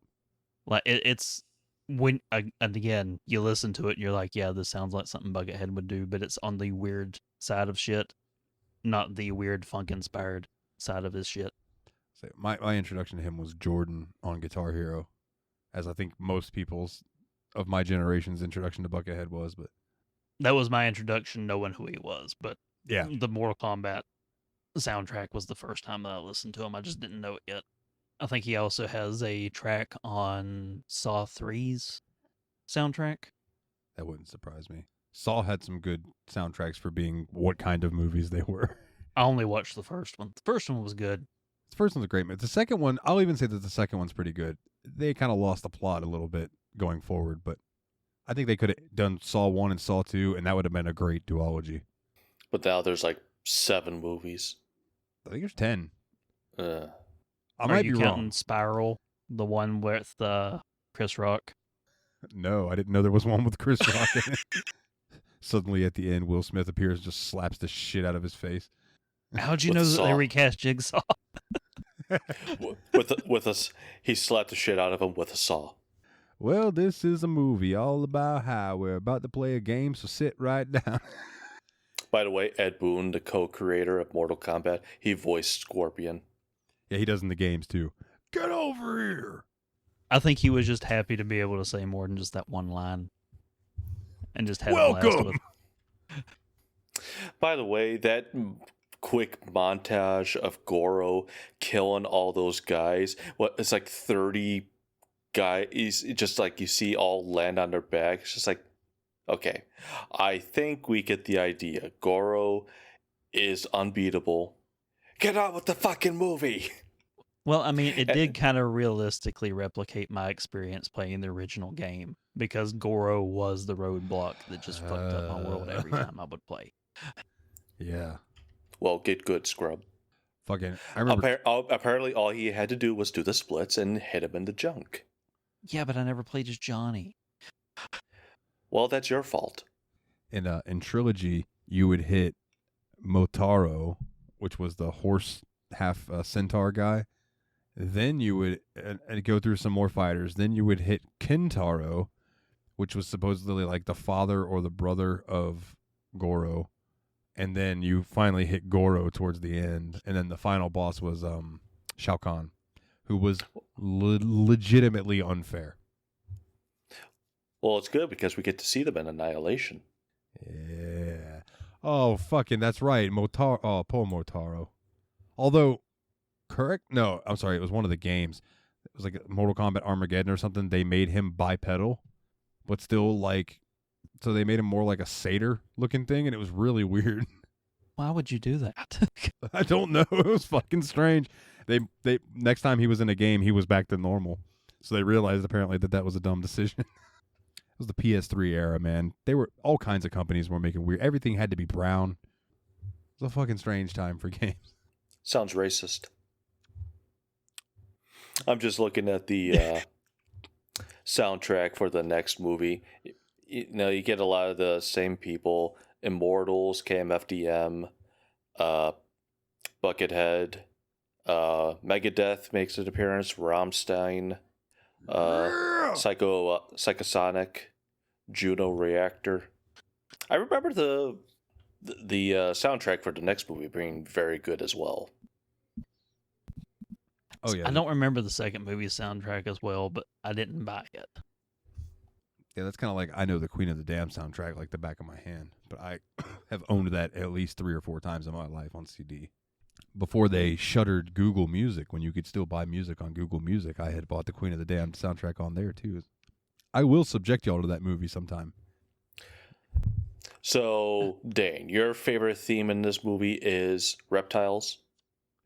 Like it's when and again you listen to it and you're like, yeah, this sounds like something Buckethead would do, but it's on the weird side of shit, not the weird funk inspired side of his shit. So my introduction to him was Jordan on Guitar Hero, as I think most people's of my generation's introduction to Buckethead was. But that was my introduction, knowing who he was. But yeah, the Mortal Kombat soundtrack was the first time that I listened to him. I just didn't know it yet. I think he also has a track on Saw 3's soundtrack. That wouldn't surprise me. Saw had some good soundtracks for being what kind of movies they were. I only watched the first one. The first one was good. The first one's a great movie. The second one, I'll even say that the second one's pretty good. They kind of lost the plot a little bit going forward. But I think they could have done Saw 1 and Saw 2, and that would have been a great duology. But now there's like 7 movies. I think there's 10. I Are might you be counting wrong. Spiral, the one with Chris Rock? No, I didn't know there was one with Chris Rock in it. Suddenly at the end, Will Smith appears and just slaps the shit out of his face. How'd you With know a that they saw. recast Jigsaw? He slapped the shit out of him with a saw. Well, this is a movie all about how we're about to play a game, so sit right down. By the way, Ed Boon, the co-creator of Mortal Kombat, he voiced Scorpion. Yeah, he does in the games too. Get over here. I think he was just happy to be able to say more than just that one line, and just had a blast Welcome. with. By the way, that quick montage of Goro killing all those guys, it's like 30 guys, just like you see all land on their back. It's just like, okay, I think we get the idea. Goro is unbeatable. Get on with the fucking movie. Well, I mean, it did kind of realistically replicate my experience playing the original game, because Goro was the roadblock that just fucked up my world every time I would play. Yeah. Well, get good, scrub. Fucking, I remember. Apparently, all he had to do was do the splits and hit him in the junk. Yeah, but I never played as Johnny. Well, that's your fault. In Trilogy, you would hit Motaro, which was the horse half centaur guy. Then you would and go through some more fighters. Then you would hit Kintaro, which was supposedly like the father or the brother of Goro. And then you finally hit Goro towards the end. And then the final boss was Shao Kahn, who was legitimately unfair. Well, it's good because we get to see them in Annihilation. Yeah. Oh, fucking, that's right. Motaro. Oh, poor Motaro. Although, correct? No, I'm sorry. It was one of the games. It was like Mortal Kombat Armageddon or something. They made him bipedal, but still like, so they made him more like a satyr looking thing, and it was really weird. Why would you do that? I don't know. It was fucking strange. They next time he was in a game, he was back to normal. So they realized apparently that was a dumb decision. It was the PS3 era, man. They were all kinds of companies were making weird. Everything had to be brown. It was a fucking strange time for games. Sounds racist. I'm just looking at the soundtrack for the next movie. You know, you get a lot of the same people: Immortals, KMFDM, Buckethead, Megadeth makes an appearance. Rammstein, Psychosonic, Juno Reactor. I remember the soundtrack for the next movie being very good as well. Oh yeah, I don't remember the second movie's soundtrack as well, but I didn't buy it. yeah. That's kind of like I know the Queen of the Damned soundtrack like the back of my hand, but I have owned that at least 3 or 4 times in my life on CD. Before they shuttered Google Music, when you could still buy music on Google Music, I had bought the Queen of the Damned soundtrack on there too. I will subject y'all to that movie sometime. So, Dane, your favorite theme in this movie is reptiles?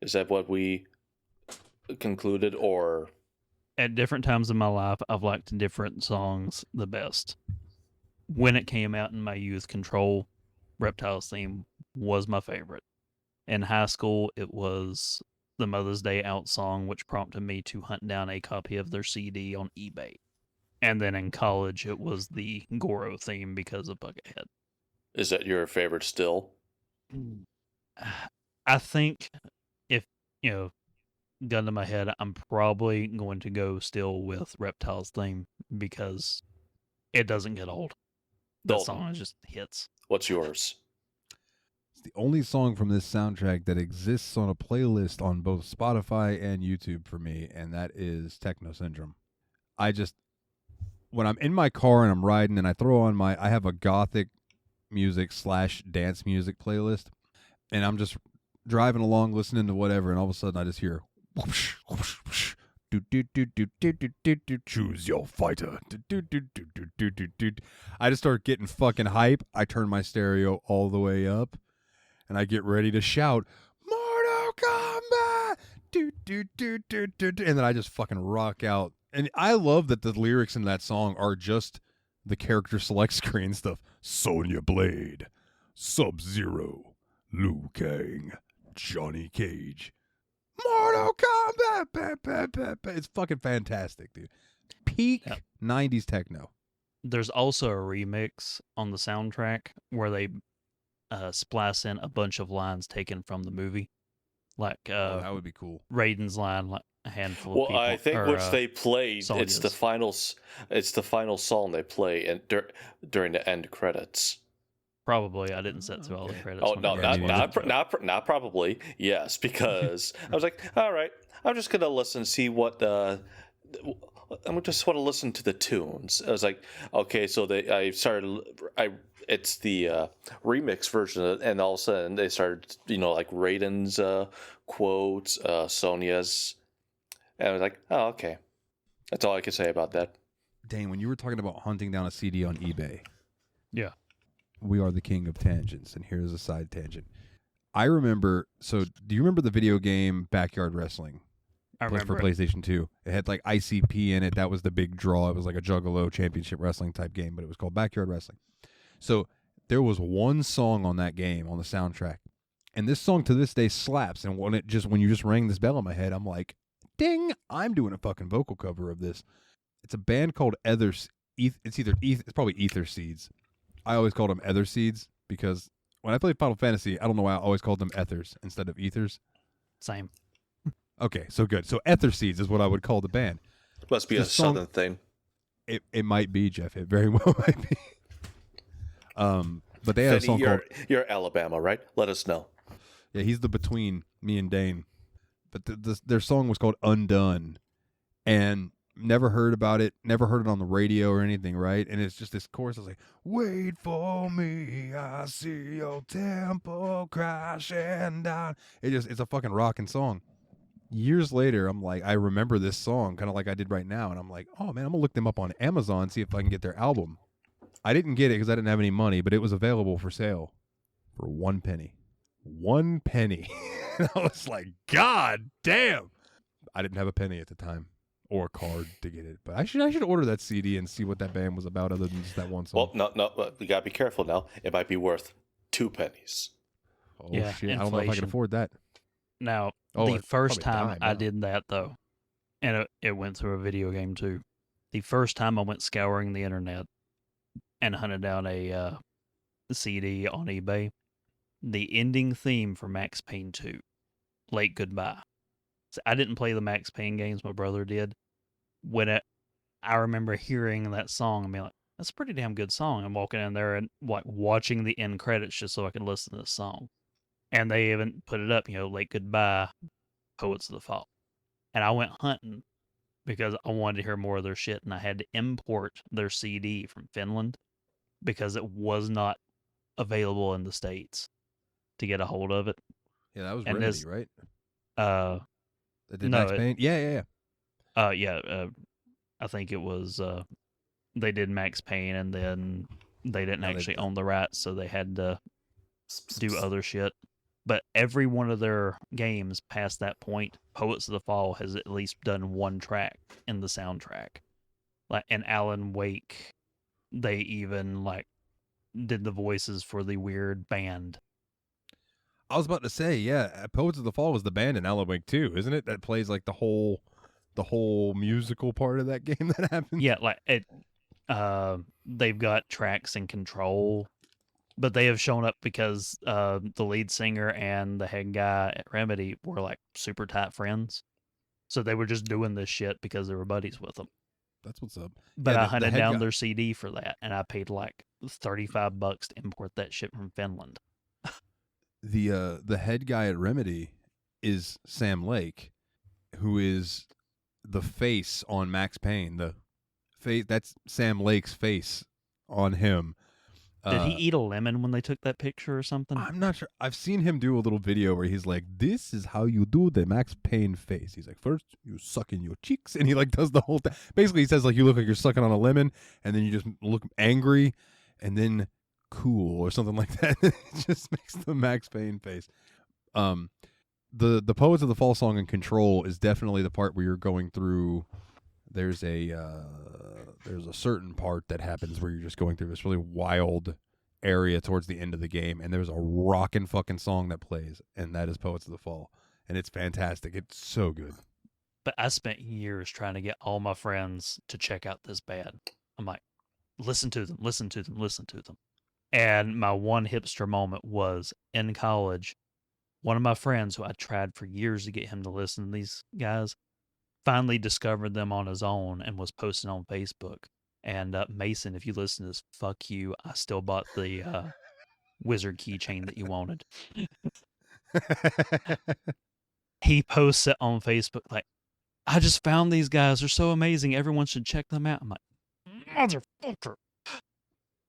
Is that what we concluded, or? At different times in my life, I've liked different songs the best. When it came out in my youth, Control, Reptiles theme was my favorite. In high school, it was the Mother's Day Out song, which prompted me to hunt down a copy of their CD on eBay. And then in college, it was the Goro theme because of Buckethead. Is that your favorite still? I think if, gun to my head, I'm probably going to go still with Reptiles theme because it doesn't get old. That Dalton, song just hits. what's yours? It's the only song from this soundtrack that exists on a playlist on both Spotify and YouTube for me, and that is Techno Syndrome. When I'm in my car and I'm riding and I throw on I have a gothic music / dance music playlist, and I'm just driving along listening to whatever, and all of a sudden I just hear whoosh, whoosh, whoosh, do, do, do, do, do, do, do, do, choose your fighter. Do, do, do, do, do, do, do, do. I just start getting fucking hype. I turn my stereo all the way up, and I get ready to shout, Mortal Kombat! Do, do, do, do, do, do. And then I just fucking rock out And I love that the lyrics in that song are just the character select screen stuff. Sonya Blade, Sub-Zero, Liu Kang, Johnny Cage, Mortal Kombat. It's fucking fantastic, dude. Peak 90s techno. There's also a remix on the soundtrack where they splice in a bunch of lines taken from the movie. Like That would be cool. Raiden's line, like a handful of Well, people. I think which they played. Sonya's. It's the final song they play during the end credits. Probably, I didn't set through all the credits. Oh no, when I watched it. not probably. Yes, because I was like, all right, I'm just gonna listen and see what I just want to listen to the tunes. I was like, okay, so it's the remix version, and all of a sudden they started, like Raiden's quotes, Sonya's, and I was like, oh, okay, that's all I can say about that. Dane, when you were talking about hunting down a CD on eBay, Yeah. we are the king of tangents, and here's a side tangent. I remember. So, do you remember the video game Backyard Wrestling? I remember for PlayStation 2. It had like ICP in it. That was the big draw. It was like a Juggalo championship wrestling type game, but it was called Backyard Wrestling. So there was one song on that game on the soundtrack, and this song to this day slaps. And when you just rang this bell in my head, I'm like, ding! I'm doing a fucking vocal cover of this. It's a band called It's probably Ether Seeds. I always called them Ether Seeds because when I played Final Fantasy, I don't know why I always called them Ethers instead of Ethers. Same. Okay, so good. So Ether Seeds is what I would call the band. Must be a southern thing. It might be, Jeff. It very well might be. But they had a song called... You're Alabama, right? Let us know. Yeah, he's the between me and Dane. But their song was called Undone. And never heard about it. Never heard it on the radio or anything, right? And it's just this chorus. It's like, wait for me, I see your temple crashing down. It's a fucking rocking song. Years later, I'm like, I remember this song kind of like I did right now. And I'm like, oh, man, I'm going to look them up on Amazon, see if I can get their album. I didn't get it because I didn't have any money, but it was available for sale for 1 penny. 1 penny. And I was like, God damn. I didn't have a penny at the time or a card to get it. But I should order that CD and see what that band was about other than just that one song. Well, no, we got to be careful now. It might be worth 2 pennies. Oh, yeah, shit. I don't know if I can afford that. Now, the first time I did that, though, and it went through a video game, too. The first time I went scouring the internet and hunted down a CD on eBay, the ending theme for Max Payne 2, Late Goodbye. So I didn't play the Max Payne games, my brother did. I remember hearing that song and being like, that's a pretty damn good song. I'm walking in there and like watching the end credits just so I could listen to this song. And they even put it up, Late Goodbye, Poets of the Fall. And I went hunting because I wanted to hear more of their shit, and I had to import their CD from Finland because it was not available in the States to get a hold of it. Yeah, that was Remedy, right? That did no, Max Payne? Yeah. I think it was, they did Max Payne, and then they didn't actually own the rights, so they had to do other shit. But every one of their games past that point, Poets of the Fall has at least done one track in the soundtrack. Like in Alan Wake, they even did the voices for the weird band. I was about to say, yeah, Poets of the Fall was the band in Alan Wake 2, isn't it? That plays like the whole musical part of that game that happens. Yeah, they've got tracks in Control. But they have shown up because the lead singer and the head guy at Remedy were super tight friends. So they were just doing this shit because they were buddies with them. That's what's up. But I hunted down their CD for that, and I paid $35 to import that shit from Finland. The head guy at Remedy is Sam Lake, who is the face on Max Payne. The face, that's Sam Lake's face on him. Did he eat a lemon when they took that picture or something? I'm not sure. I've seen him do a little video where he's like, this is how you do the Max Payne face. He's like, first you suck in your cheeks, and he does the whole thing. Basically, he says you look like you're sucking on a lemon, and then you just look angry, and then cool or something like that. It just makes the Max Payne face. The Poets of the Fall song in Control is definitely the part where you're going through there's a certain part that happens where you're just going through this really wild area towards the end of the game, and there's a rockin' fucking song that plays, and that is Poets of the Fall, and it's fantastic. It's so good. But I spent years trying to get all my friends to check out this band. I'm like, listen to them, listen to them, listen to them. And my one hipster moment was in college. One of my friends, who I tried for years to get him to listen to these guys, finally discovered them on his own and was posting on Facebook. And Mason, if you listen to this, fuck you. I still bought the wizard keychain that you wanted. He posts it on Facebook like, I just found these guys. They're so amazing. Everyone should check them out. I'm like, motherfucker.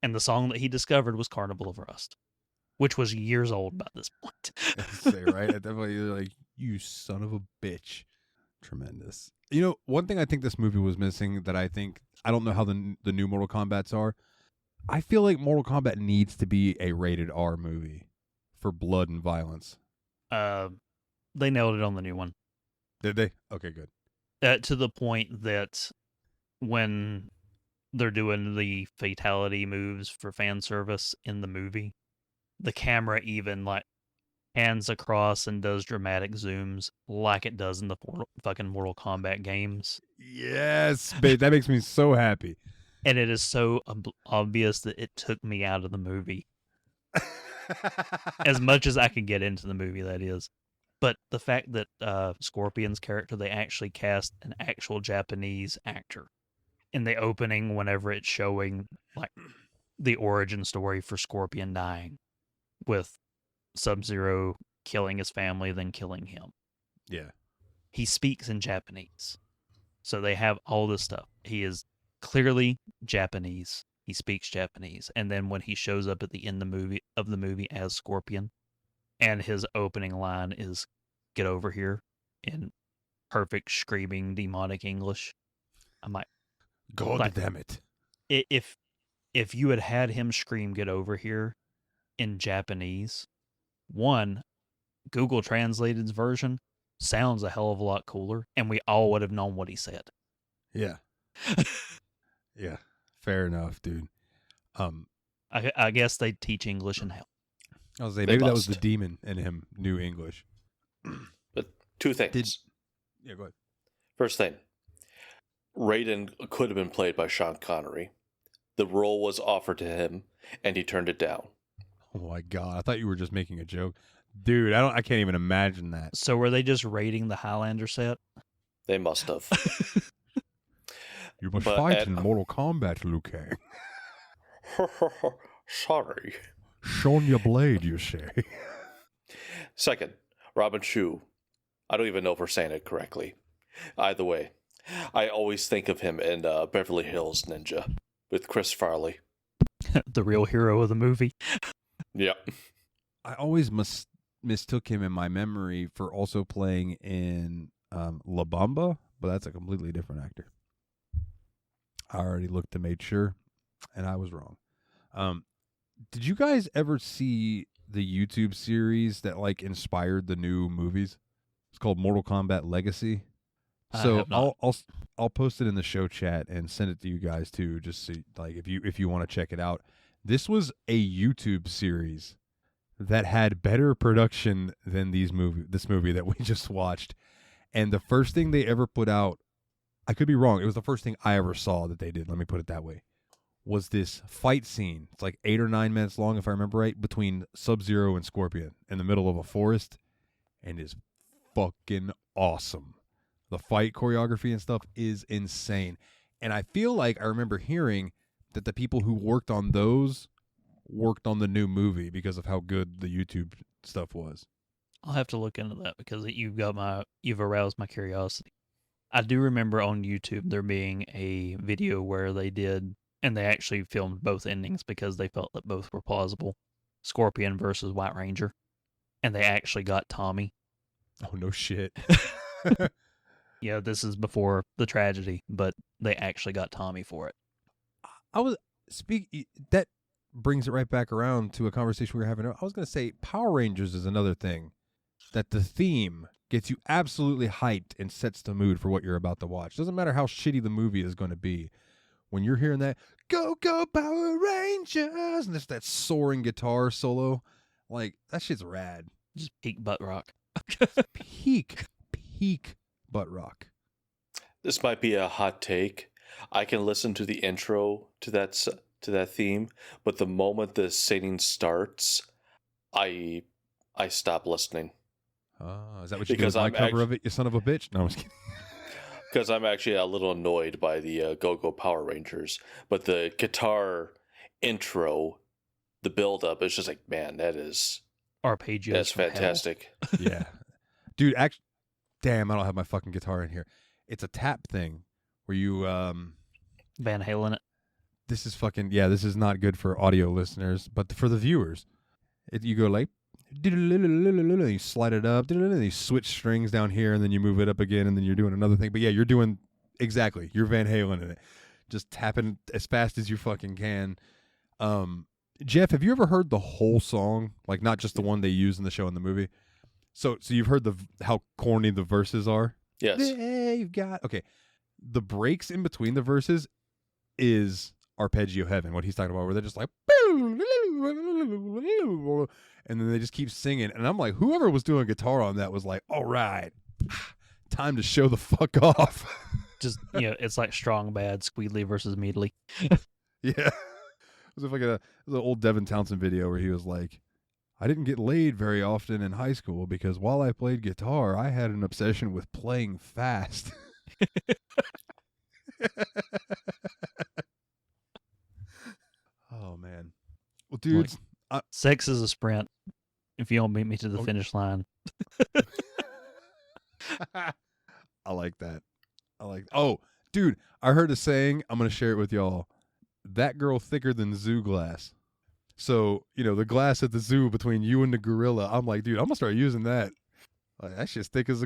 And the song that he discovered was Carnival of Rust, which was years old by this point. Say, right? I definitely like, you son of a bitch. Tremendous. You know, one thing I think this movie was missing that I don't know how the new Mortal Kombats are. I feel like Mortal Kombat needs to be a rated R movie for blood and violence. They nailed it on the new one. Did they? Okay, good. To the point that when they're doing the fatality moves for fan service in the movie, the camera even like hands across and does dramatic zooms like it does in the fucking Mortal Kombat games. Yes, babe, that makes me so happy. And it is so obvious that it took me out of the movie. As much as I can get into the movie, that is. But the fact that Scorpion's character, they actually cast an actual Japanese actor in the opening whenever it's showing like the origin story for Scorpion dying, with Sub-Zero killing his family, then killing him. Yeah. He speaks in Japanese. So they have all this stuff. He is clearly Japanese. He speaks Japanese. And then when he shows up at the end of the movie as Scorpion, and his opening line is, "Get over here," in perfect screaming demonic English. I'm like, God damn it. If you had him scream "Get over here" in Japanese, one, Google Translated's version sounds a hell of a lot cooler, and we all would have known what he said. Yeah. Yeah. Fair enough, dude. I guess they teach English in hell. I was saying maybe that was the demon in him knew English. But two things. Yeah, go ahead. First thing, Raiden could have been played by Sean Connery. The role was offered to him, and he turned it down. Oh my God! I thought you were just making a joke, dude. I can't even imagine that. So were they just raiding the Highlander set? They must have. You must fight in Mortal Kombat, Liu Kang. Sorry. Sonya Blade, you say? Second, Robin Shou. I don't even know if we're saying it correctly. Either way, I always think of him in Beverly Hills Ninja with Chris Farley. The real hero of the movie. Yep. I always mistook him in my memory for also playing in La Bamba, but that's a completely different actor. I already looked and made sure, and I was wrong. Did you guys ever see the YouTube series that like inspired the new movies? It's called Mortal Kombat Legacy. So I'll post it in the show chat and send it to you guys too, just so like if you want to check it out. This was a YouTube series that had better production than this movie that we just watched. And the first thing they ever put out, I could be wrong, it was the first thing I ever saw that they did, let me put it that way, was this fight scene. It's like 8 or 9 minutes long, if I remember right, between Sub-Zero and Scorpion in the middle of a forest, and is fucking awesome. The fight choreography and stuff is insane. And I feel like I remember hearing that the people who worked on those worked on the new movie because of how good the YouTube stuff was. I'll have to look into that because you've aroused my curiosity. I do remember on YouTube there being a video where they did, and they actually filmed both endings because they felt that both were plausible. Scorpion versus White Ranger. And they actually got Tommy. Oh, no shit. Yeah, this is before the tragedy, but they actually got Tommy for it. That brings it right back around to a conversation we were having. I was going to say Power Rangers is another thing that the theme gets you absolutely hyped and sets the mood for what you're about to watch. Doesn't matter how shitty the movie is going to be. When you're hearing that, go, go, Power Rangers, and there's that soaring guitar solo, like, that shit's rad. Just peak butt rock. Peak butt rock. This might be a hot take. I can listen to the intro to that theme, but the moment the singing starts, I stop listening. Is that what you do with my cover of it, you son of a bitch? No, I'm just kidding. Because I'm actually a little annoyed by the Go-Go Power Rangers. But the guitar intro, the build-up, is just like, man, that is... Arpeggios. That's fantastic. Yeah. Dude, actually, damn, I don't have my fucking guitar in here. It's a tap thing where you... Van Halen it. This is fucking... Yeah, this is not good for audio listeners, but for the viewers. You go like... You slide it up, you switch strings down here, and then you move it up again, and then you're doing another thing. But yeah, you're doing exactly. You're Van Halen in it, just tapping as fast as you fucking can. Jeff, have you ever heard the whole song, like not just the one they use in the show and the movie? So you've heard how corny the verses are. Yes. You've got the breaks in between the verses is arpeggio heaven. What he's talking about, where they're just like. And then they just keep singing. And I'm like, whoever was doing guitar on that was like, all right, time to show the fuck off. Just, it's like Strong Bad, Squeedly versus Meadly. Yeah. It was like an old Devin Townsend video where he was like, I didn't get laid very often in high school because while I played guitar, I had an obsession with playing fast. Oh, man. Well, dudes. Sex is a sprint. If you don't beat me to the finish line. I like that. Oh, dude, I heard a saying. I'm going to share it with y'all. That girl thicker than zoo glass. So, the glass at the zoo between you and the gorilla. I'm like, dude, I'm going to start using that. Like, that's just thick as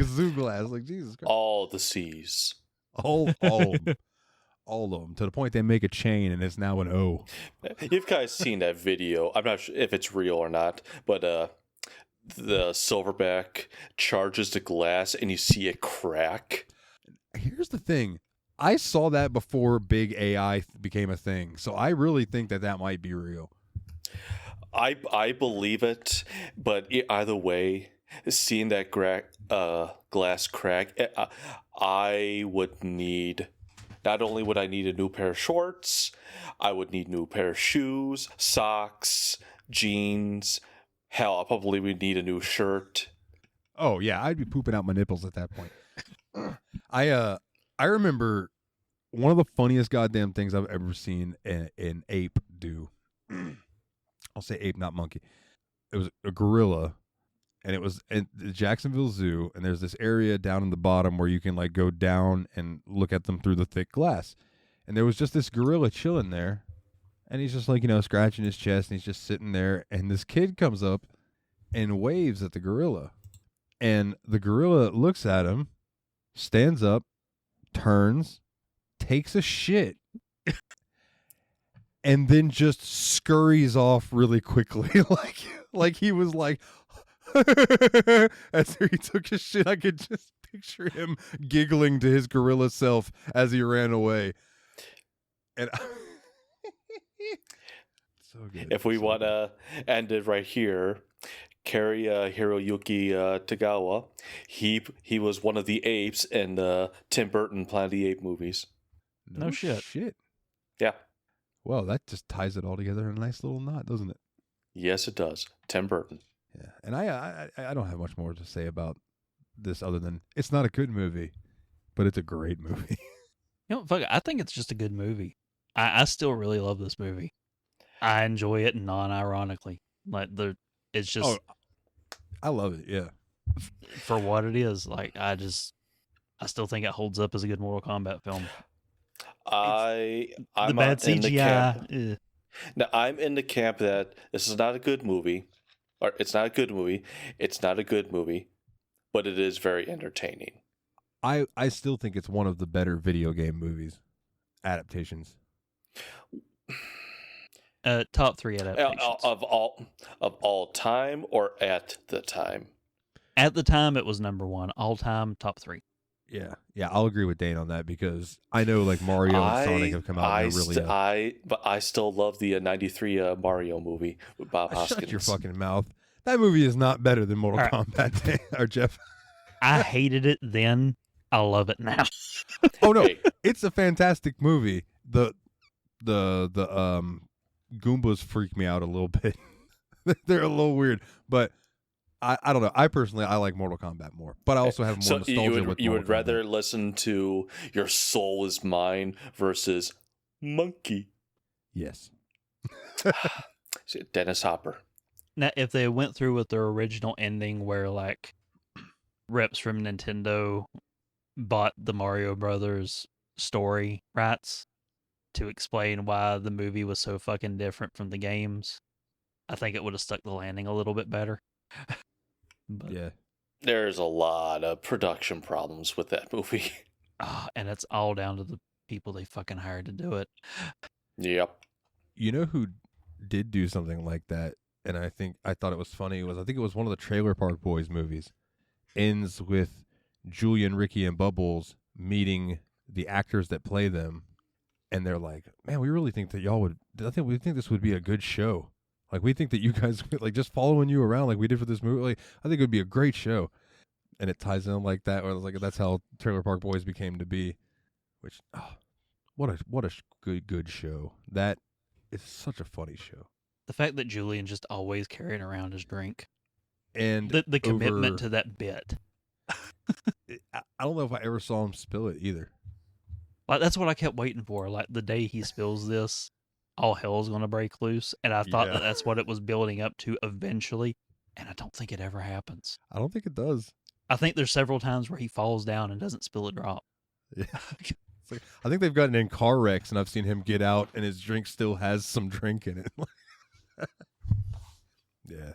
zoo glass. Like, Jesus Christ. All the C's. All of them. All of them, to the point they make a chain and it's now an O. You've guys seen that video. I'm not sure if it's real or not, but the silverback charges the glass and you see it crack. Here's the thing. I saw that before big AI became a thing, so I really think that might be real. I believe it, but either way, seeing that glass crack, I would need... Not only would I need a new pair of shorts, I would need a new pair of shoes, socks, jeans. Hell, I probably would need a new shirt. Oh, yeah, I'd be pooping out my nipples at that point. I remember one of the funniest goddamn things I've ever seen an ape do. I'll say ape, not monkey. It was a gorilla. And it was at the Jacksonville Zoo, and there's this area down in the bottom where you can like go down and look at them through the thick glass. And there was just this gorilla chilling there, and he's just like, scratching his chest, and he's just sitting there. And this kid comes up and waves at the gorilla. And the gorilla looks at him, stands up, turns, takes a shit, and then just scurries off really quickly. like he was like... After he took his shit, I could just picture him giggling to his gorilla self as he ran away. And so good. If we want to end it right here, Cary Hiroyuki Tagawa, he was one of the apes in the Tim Burton Planet of the Apes movies. No shit. Yeah. Well, that just ties it all together in a nice little knot, doesn't it? Yes, it does. Tim Burton. Yeah, and I don't have much more to say about this other than it's not a good movie, but it's a great movie. Fuck it, I think it's just a good movie. I still really love this movie. I enjoy it non-ironically. It's just... Oh, I love it, yeah. For what it is. Like, I still think it holds up as a good Mortal Kombat film. I'm the bad CGI. Now, I'm in the camp that this is not a good movie. Or it's not a good movie. It's not a good movie, but it is very entertaining. I still think it's one of the better video game movies adaptations. Top 3 adaptations of all time or at the time. At the time, it was number one. All time, top 3. Yeah, I'll agree with Dane on that because I know like Mario and Sonic have come out and they're really. But I still love the '93 Mario movie with Bob Hoskins. Shut your fucking mouth. That movie is not better than Mortal Kombat, Dane, or Jeff. I hated it then. I love it now. Oh no, Hey. it's a fantastic movie. The Goombas freak me out a little bit. They're a little weird, but I don't know. I personally like Mortal Kombat more, but I also have more nostalgia with you Mortal would rather Kombat. listen to Your Soul Is Mine versus Monkey. Yes. Dennis Hopper. Now, if they went through with their original ending where, like, reps from Nintendo bought the Mario Brothers story rights to explain why the movie was so fucking different from the games, I think it would have stuck the landing a little bit better. But, Yeah. There's a lot of production problems with that movie. and it's all down to the people they fucking hired to do it. Yep. You know who did do something like that, and I thought it was funny, I think it was one of the Trailer Park Boys movies. Ends with Julian, Ricky, and Bubbles meeting the actors that play them, and they're like, "Man, we really think that y'all would. We think this would be a good show. Like, we think that you guys like just following you around like we did for this movie. Like, I think it would be a great show." And it ties in like that, or like that's how Trailer Park Boys became to be. Which, what a good show. That is such a funny show. The fact that Julian just always carrying around his drink. And the commitment to that bit. I don't know if I ever saw him spill it either. Like, that's what I kept waiting for. Like, the day he spills this, all hell's going to break loose. And I thought that that's what it was building up to eventually. And I don't think it ever happens. I don't think it does. I think there's several times where he falls down and doesn't spill a drop. Yeah. It's like, I think they've gotten in car wrecks, and I've seen him get out, and his drink still has some drink in it. Yeah.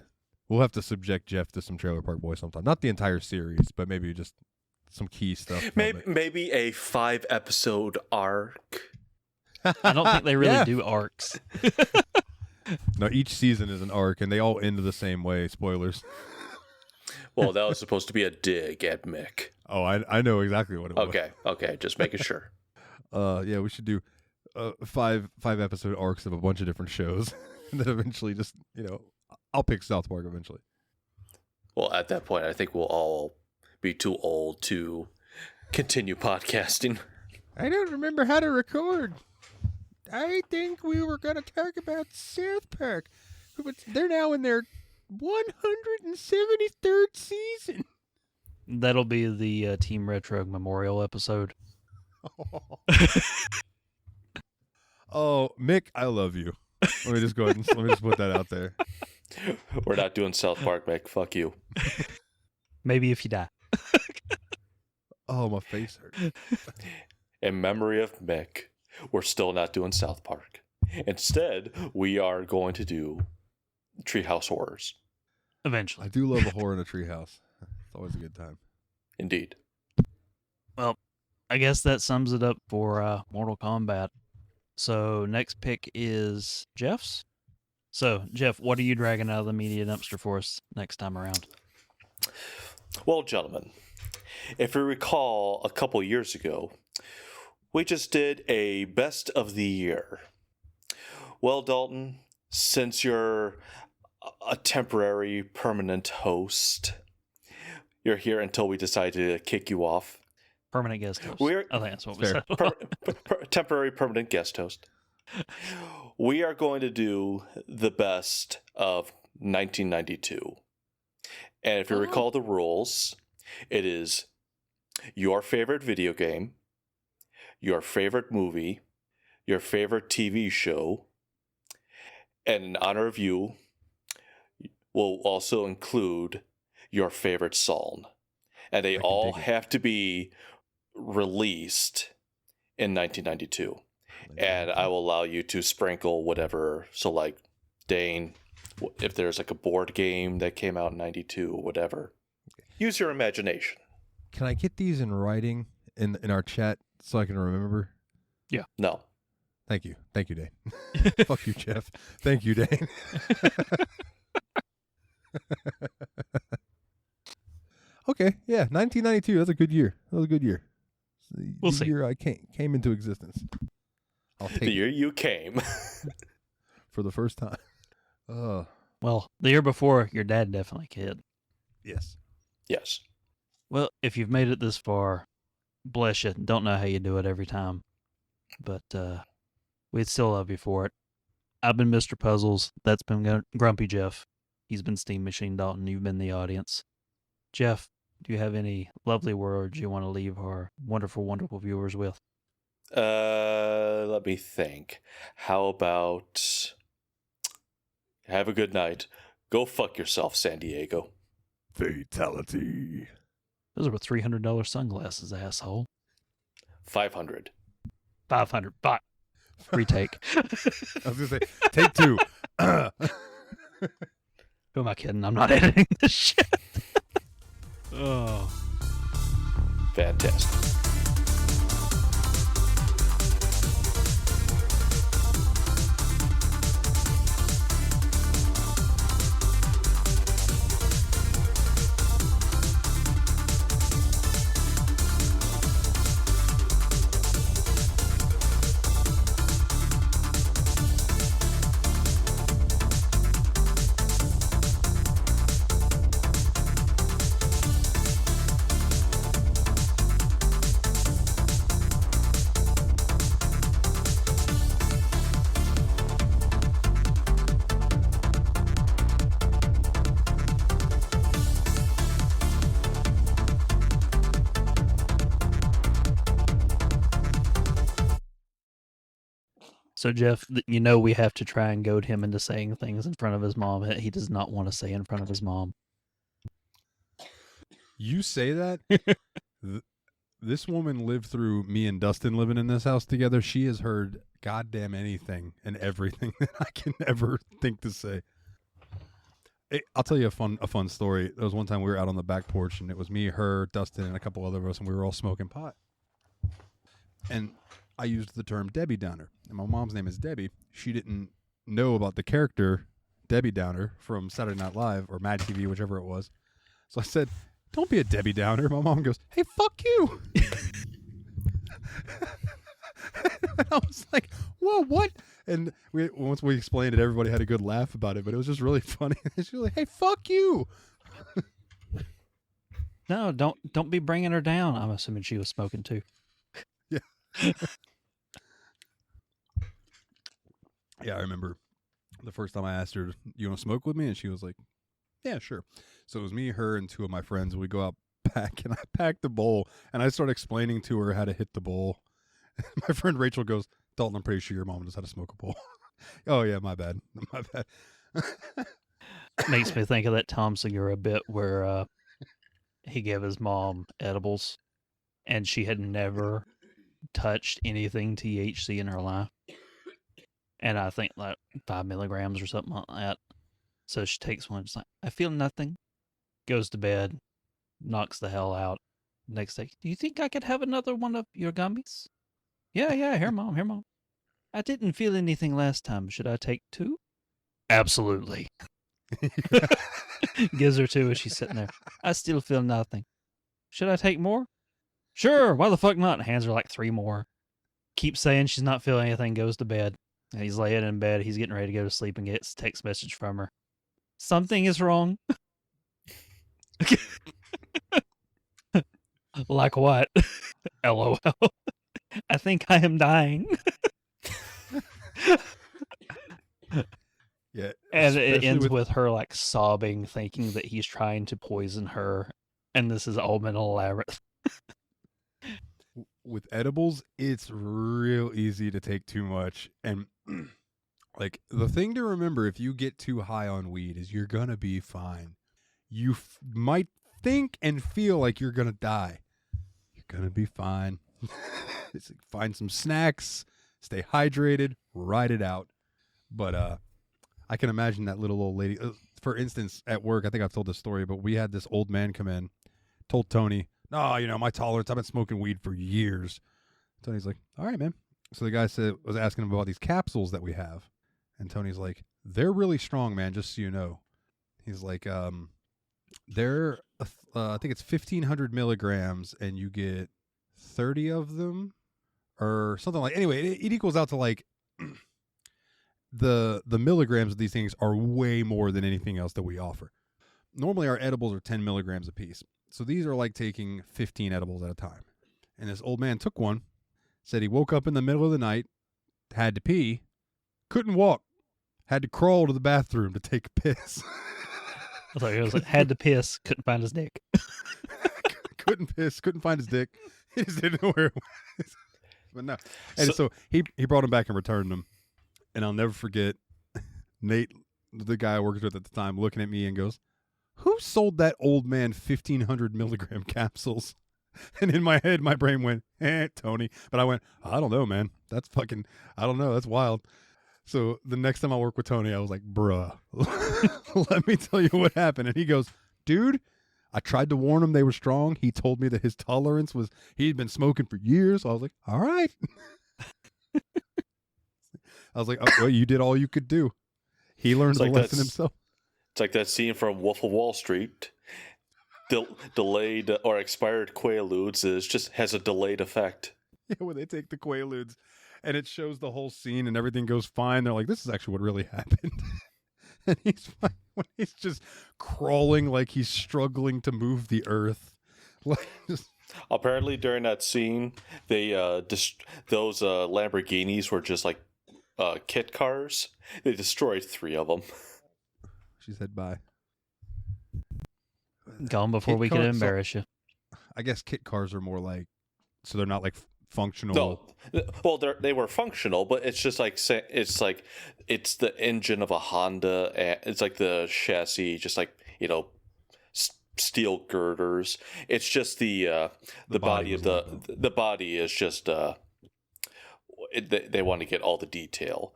We'll have to subject Jeff to some Trailer Park Boys sometime. Not the entire series, but maybe just some key stuff. Maybe a 5-episode arc. I don't think they really do arcs. No, each season is an arc, and they all end the same way. Spoilers. Well, that was supposed to be a dig at Mick. Oh, I know exactly what it was. Okay, just making sure. Yeah, we should do 5 episode arcs of a bunch of different shows, and then eventually just I'll pick South Park eventually. Well, at that point, I think we'll all be too old to continue podcasting. I don't remember how to record. I think we were going to talk about South Park. But they're now in their 173rd season. That'll be the Team Retro Memorial episode. Oh, Mick, I love you. Let me just go ahead and let me just put that out there. We're not doing South Park, Mick. Fuck you. Maybe if you die. Oh, my face hurts. In memory of Mick, we're still not doing South Park. Instead, we are going to do Treehouse Horrors. Eventually. I do love a horror in a treehouse. It's always a good time. Indeed. Well, I guess that sums it up for Mortal Kombat. So next pick is Jeff's. So, Jeff, what are you dragging out of the media dumpster for us next time around? Well, gentlemen, if you recall a couple years ago, we just did a best of the year. Well, Dalton, since you're a temporary permanent host, you're here until we decide to kick you off. Permanent guest host. I think that's what we Fair. said. Temporary permanent guest host. We are going to do the best of 1992. And if you recall the rules, it is your favorite video game, your favorite movie, your favorite TV show, and in honor of you, we'll also include your favorite song. And they all have to be released in 1992. And I will allow you to sprinkle whatever. So, like, Dane, if there's like a board game that came out in 92 or whatever, use your imagination. Can I get these in writing in our chat so I can remember? Yeah. No. Thank you, Dane. Fuck you, Jeff. Thank you, Dane. Okay, yeah, 1992. That's a good year. That was a good year. We'll the see. year I came into existence. I'll take The year you came. for the first time. Well, the year before, your dad definitely kid. Yes. Yes. Well, if you've made it this far, bless you. Don't know how you do it every time, but we'd still love you for it. I've been Mr. Puzzles. That's been Grumpy Jeff. He's been Steam Machine Dalton. You've been the audience. Jeff, do you have any lovely words you want to leave our wonderful, wonderful viewers with? Let me think. How about have a good night. Go fuck yourself, San Diego. Fatality. Those are $300 sunglasses, asshole. 500. 500. Bye. Retake. I was gonna say, take two. Who am I kidding? I'm not editing this shit. Oh. Fantastic. So, Jeff, you know we have to try and goad him into saying things in front of his mom that he does not want to say in front of his mom. You say that? This woman lived through me and Dustin living in this house together. She has heard goddamn anything and everything that I can ever think to say. I'll tell you a fun story. There was one time we were out on the back porch, and it was me, her, Dustin, and a couple other of us, and we were all smoking pot. And I used the term Debbie Downer, and my mom's name is Debbie. She didn't know about the character Debbie Downer from Saturday Night Live or Mad TV, whichever it was. So I said, "Don't be a Debbie Downer." My mom goes, "Hey, fuck you." And I was like, "Whoa, what?" And once we explained it, everybody had a good laugh about it, but it was just really funny. She was like, "Hey, fuck you." No, don't be bringing her down. I'm assuming she was smoking too. Yeah. Yeah, I remember the first time I asked her, "You want to smoke with me?" And she was like, "Yeah, sure." So it was me, her, and two of my friends. We go out back, and I packed the bowl, and I start explaining to her how to hit the bowl. My friend Rachel goes, "Dalton, I'm pretty sure your mom knows how to smoke a bowl." Oh, yeah, my bad. My bad. Makes me think of that Tom Segura bit where he gave his mom edibles, and she had never touched anything THC in her life. And I think like 5 milligrams or something like that. So she takes one, just like, "I feel nothing." Goes to bed, knocks the hell out. Next day, "Do you think I could have another one of your gummies?" Yeah, here, mom, here, mom. "I didn't feel anything last time. Should I take 2? Absolutely. Gives her 2 as she's sitting there. "I still feel nothing. Should I take more?" "Sure, why the fuck not?" Hands her like 3 more. Keeps saying she's not feeling anything, goes to bed. And he's laying in bed, he's getting ready to go to sleep and gets a text message from her. "Something is wrong." Like what? LOL. "I think I am dying." Yeah. And it especially ends with her like sobbing, thinking that he's trying to poison her. And this has all been elaborate. with edibles, it's real easy to take too much. And like the thing to remember if you get too high on weed is you're going to be fine. You might think and feel like you're going to die. You're going to be fine. Find some snacks, stay hydrated, ride it out. But I can imagine that little old lady. For instance, at work, I think I've told this story, but we had this old man come in, told Tony, "No, my tolerance, I've been smoking weed for years." Tony's like, "All right, man." So the guy was asking him about these capsules that we have. And Tony's like, "They're really strong, man, just so you know." He's like, they're I think it's 1,500 milligrams, and you get 30 of them, or something like. Anyway, it equals out to like the milligrams of these things are way more than anything else that we offer. Normally, our edibles are 10 milligrams a piece, so these are like taking 15 edibles at a time. And this old man took one, said he woke up in the middle of the night, had to pee, couldn't walk, had to crawl to the bathroom to take a piss. I thought he was like, had to piss, couldn't find his dick. Couldn't piss, couldn't find his dick. He just didn't know where it was. But no. And so he brought him back and returned him. And I'll never forget Nate, the guy I worked with at the time, looking at me and goes, "Who sold that old man 1,500 milligram capsules?" And in my head, my brain went, Tony. But I went, I don't know, man. That's fucking, I don't know. That's wild. So the next time I work with Tony, I was like, bruh, let me tell you what happened. And he goes, dude, I tried to warn him they were strong. He told me that his tolerance was, he'd been smoking for years. So I was like, all right. I was like, oh, well, you did all you could do. He learned the lesson himself. It's like that scene from Wolf of Wall Street. Delayed or expired Quaaludes has a delayed effect. Yeah, when they take the Quaaludes and it shows the whole scene and everything goes fine, they're like, this is actually what really happened. And he's fine when he's just crawling like he's struggling to move the earth. Like, apparently during that scene, they those Lamborghinis were just like kit cars. They destroyed 3 of them. She said bye. Gone before we could embarrass you. I guess kit cars are more like, so they're not like functional. No, well, they were functional, but it's just like it's the engine of a Honda, and it's like the chassis, just like steel girders. It's just the body of the body is just they want to get all the detail,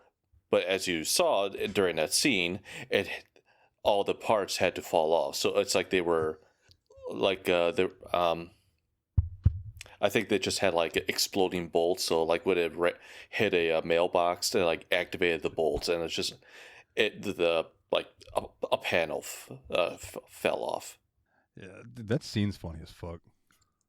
but as you saw during that scene, all the parts had to fall off. So it's like they were like I think they just had like exploding bolts. So like when it hit a mailbox, they like activated the bolts, and it's just a panel fell off. Yeah, that scene's funny as fuck.